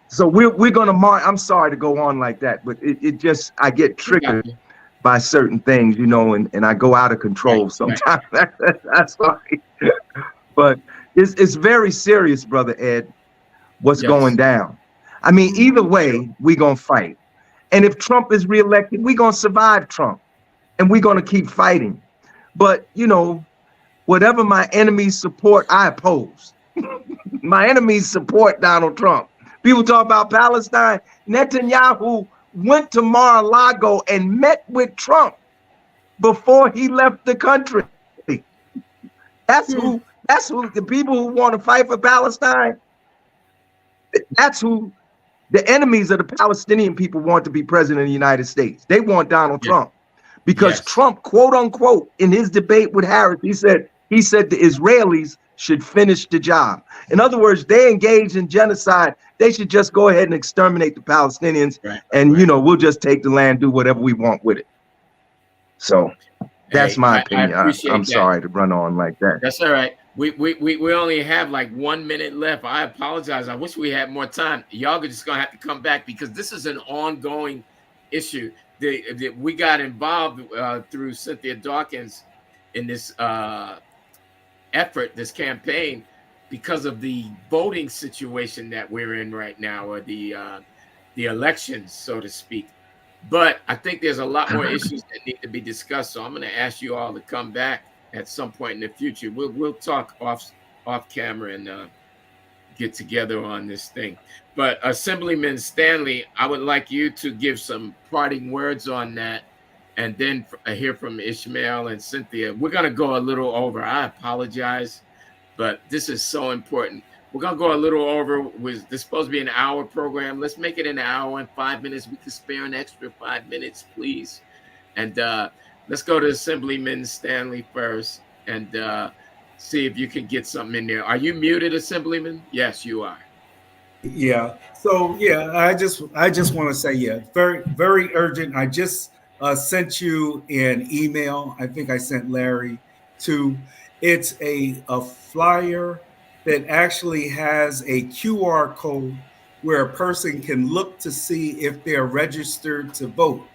so we're gonna mark. I'm sorry to go on like that, but it just, I get triggered by certain things, you know, and I go out of control sometimes. That's sorry. But it's very serious, Brother Ed, what's going down. I mean, either way, we're gonna fight. And if Trump is reelected, we're gonna survive Trump. And we're gonna keep fighting. But you know, whatever my enemies support, I oppose. My enemies support Donald Trump. People talk about Palestine. Netanyahu went to Mar-a-Lago and met with Trump before he left the country. That's who the people who want to fight for Palestine, that's who the enemies of the Palestinian people want to be president of the United States. They want Donald Trump because Trump, quote unquote, in his debate with Harris, he said the Israelis should finish the job. In other words, they engaged in genocide. They should just go ahead and exterminate the Palestinians, and you know, we'll just take the land, do whatever we want with it. So that's my opinion. I'm sorry to run on like that. That's all right. We only have like 1 minute left. I apologize. I wish we had more time. Y'all are just gonna have to come back because this is an ongoing issue. We got involved through Cynthia Dawkins in this effort, this campaign, because of the voting situation that we're in right now, or the elections, so to speak. But I think there's a lot more issues that need to be discussed. So I'm going to ask you all to come back at some point in the future. We'll talk off camera and get together on this thing. But Assemblyman Stanley, I would like you to give some parting words on that, and then hear from Ishmael and Cynthia. We're going to go a little over. I apologize, but this is so important. We're going to go a little over. This is supposed to be an hour program. Let's make it an hour and 5 minutes. We can spare an extra 5 minutes, please. And let's go to Assemblyman Stanley first and see if you can get something in there. Are you muted, Assemblyman? Yes, you are. Yeah. So, yeah, I just want to say, very, very urgent. I just sent you an email. I think I sent Larry too. It's a flyer that actually has a QR code where a person can look to see if they're registered to vote.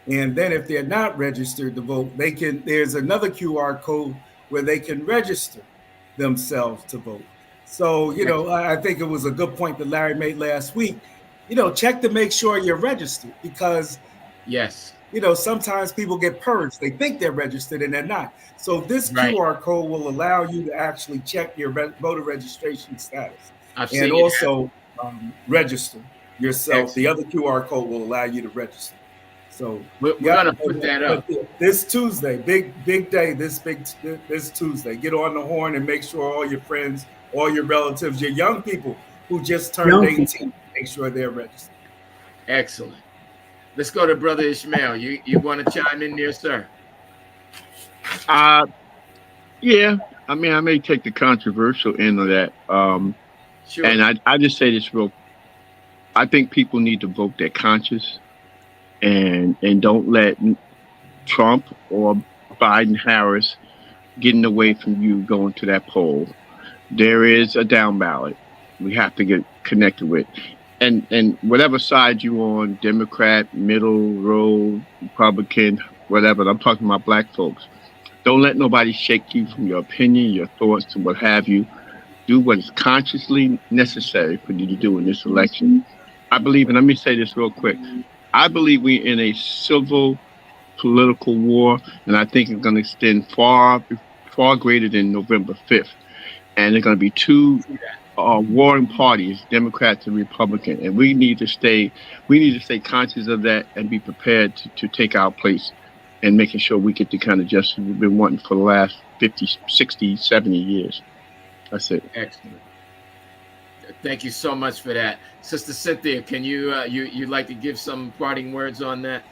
And then if they're not registered to vote, there's another QR code where they can register themselves to vote. So, you know, I think it was a good point that Larry made last week. You know, check to make sure you're registered, because you know, sometimes people get purged. They think they're registered and they're not. So this QR code will allow you to actually check your voter registration status and also register yourself. Excellent. The other QR code will allow you to register. So we're going to put that up this Tuesday. Big day. This Tuesday. Get on the horn and make sure all your friends, all your relatives, your young people who just turned 18, make sure they're registered. Excellent. Let's go to Brother Ishmael. You want to chime in there, sir? Yeah. I mean, I may take the controversial end of that. Sure. And I just say this I think people need to vote their conscience and don't let Trump or Biden, Harris getting away from you going to that poll. There is a down ballot we have to get connected with. And whatever side you on, Democrat, middle road, Republican, whatever, I'm talking about black folks. Don't let nobody shake you from your opinion, your thoughts, and what have you. Do what is consciously necessary for you to do in this election. I believe, and let me say this real quick, I believe we're in a civil political war, and I think it's going to extend far greater than November 5th. And there's going to be two warring parties, Democrats and Republican, and we need to stay conscious of that and be prepared to take our place and making sure we get the kind of justice we've been wanting for the last 50, 60, 70 years. That's it. Excellent. Thank you so much for that. Sister Cynthia, can you'd like to give some parting words on that?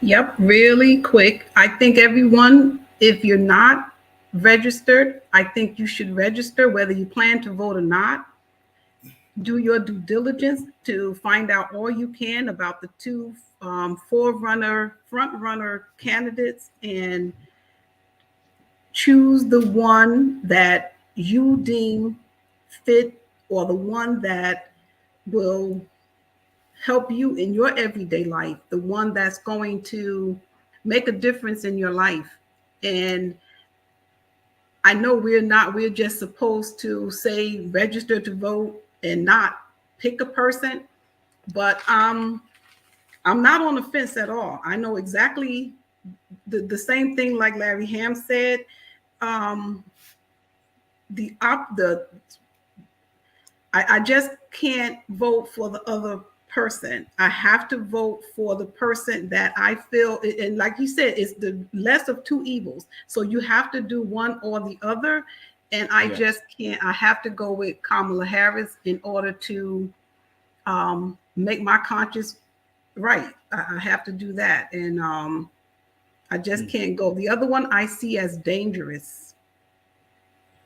Yep, really quick. I think everyone, if you're not registered, I think you should register, whether you plan to vote or not. Do your due diligence to find out all you can about the two front runner candidates, and choose the one that you deem fit, or the one that will help you in your everyday life, the one that's going to make a difference in your life. And I know we're just supposed to say register to vote and not pick a person, but I'm not on the fence at all. I know exactly the same thing like Larry Ham said. I just can't vote for the other person. I have to vote for the person that I feel, and like you said, it's the less of two evils. So you have to do one or the other. And I just can't, I have to go with Kamala Harris in order to make my conscience right. I have to do that. And I just can't go. The other one I see as dangerous.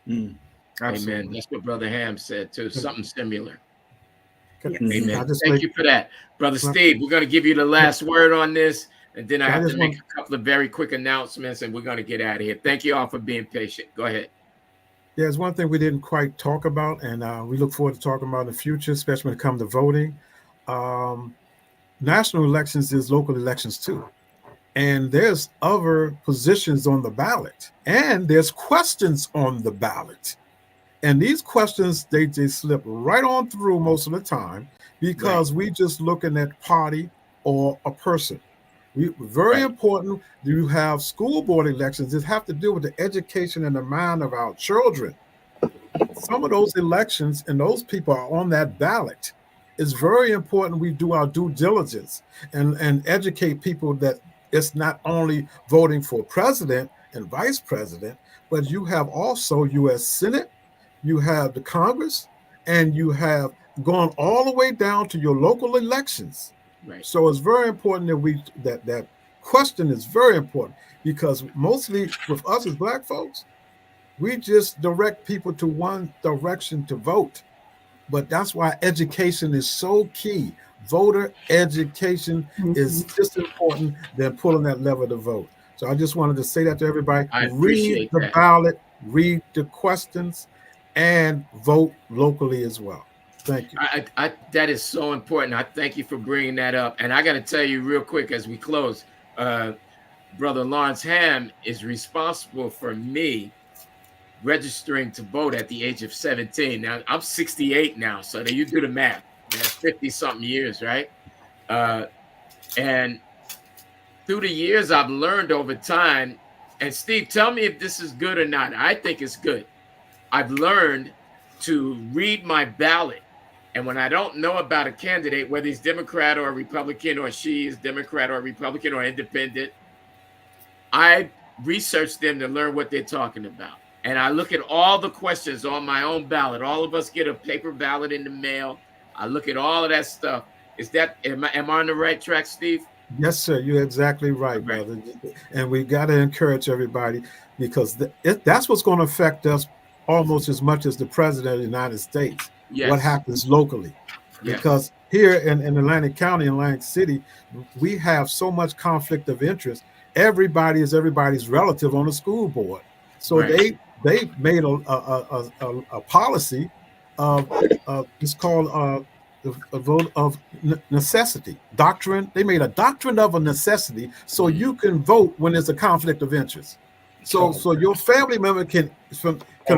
Amen. That's what Brother Ham said too. Something similar. Yes. Amen. Thank you for that. Brother Steve, we're going to give you the last word on this, and then I have to make a couple of very quick announcements, and we're going to get out of here. Thank you all for being patient. Go ahead. Yeah, there's one thing we didn't quite talk about, and we look forward to talking about in the future, especially when it comes to voting. National elections is local elections too. And there's other positions on the ballot, and there's questions on the ballot. And these questions, they slip right on through most of the time because we just looking at party or a person. Very important. You have school board elections that have to do with the education and the mind of our children. Some of those elections and those people are on that ballot. It's very important we do our due diligence and educate people that it's not only voting for president and vice president, but you have also U.S. Senate, you have the Congress, and you have gone all the way down to your local elections. So it's very important that that question is very important, because mostly with us as Black folks, we just direct people to one direction to vote. But that's why education is so key. Voter education is just important than pulling that lever to vote. So I just wanted to say that to everybody. Read the ballot, read the questions, and vote locally as well. Thank you. That is so important. I thank you for bringing that up. And I got to tell you real quick as we close, Brother Lawrence Ham is responsible for me registering to vote at the age of 17. Now, I'm 68 now, so you do the math. That's 50-something years, right? And through the years, I've learned over time, and Steve, tell me if this is good or not. I think it's good. I've learned to read my ballot, and when I don't know about a candidate, whether he's Democrat or Republican, or she is Democrat or Republican or independent, I research them to learn what they're talking about. And I look at all the questions on my own ballot. All of us get a paper ballot in the mail. I look at all of that stuff. Am I on the right track, Steve? Yes, sir. You're exactly right, brother. And we got to encourage everybody, because that's what's going to affect us almost as much as the president of the United States. What happens locally. Because here in Atlantic County, Atlantic City, we have so much conflict of interest. Everybody is everybody's relative on the school board. So they made a policy of it's called a vote of necessity doctrine. They made a doctrine of a necessity, so you can vote when there's a conflict of interest. So your family member can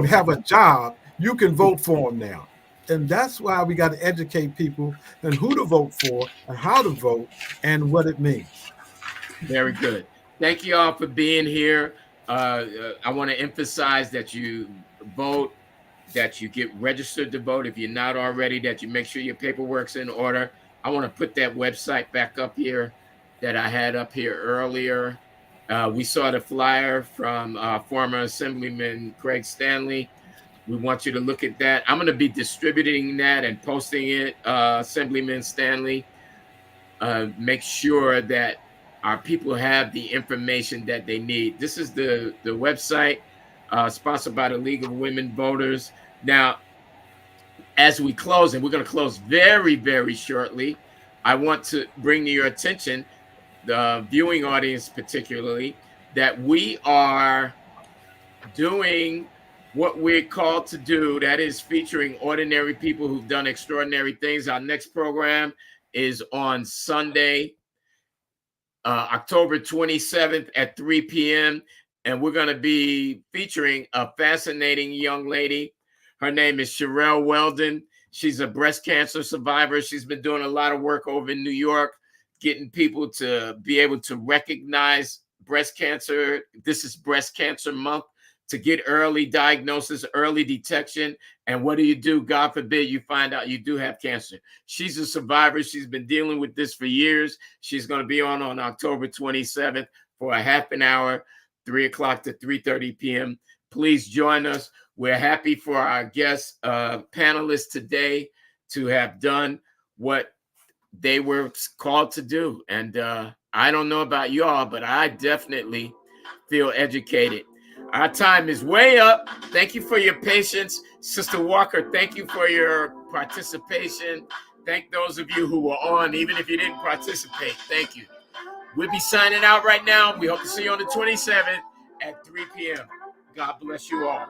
have a job, you can vote for them now. And that's why we got to educate people and who to vote for and how to vote and what it means. Very good. Thank you all for being here. I want to emphasize that you vote, that you get registered to vote. If you're not already, that you make sure your paperwork's in order. I want to put that website back up here that I had up here earlier. We saw the flyer from former Assemblyman Craig Stanley. We want you to look at that. I'm going to be distributing that and posting it, Assemblyman Stanley. Make sure that our people have the information that they need. This is the website sponsored by the League of Women Voters. Now, as we close, and we're going to close very, very shortly, I want to bring to your attention, the viewing audience particularly, that we are doing what we're called to do, that is featuring ordinary people who've done extraordinary things. Our next program is on Sunday, October 27th at 3 p.m. And we're going to be featuring a fascinating young lady. Her name is Sherelle Weldon. She's a breast cancer survivor. She's been doing a lot of work over in New York, getting people to be able to recognize breast cancer. This is Breast Cancer Month, to get early diagnosis, early detection. And what do? God forbid you find out you do have cancer. She's a survivor. She's been dealing with this for years. She's going to be on October 27th for a half an hour, 3 o'clock to 3:30 p.m. Please join us. We're happy for our guest panelists today to have done what they were called to do. And I don't know about y'all, but I definitely feel educated. Our time is way up. Thank you for your patience. Sister Walker, thank you for your participation. Thank those of you who were on, even if you didn't participate. Thank you. We'll be signing out right now. We hope to see you on the 27th at 3 p.m. God bless you all.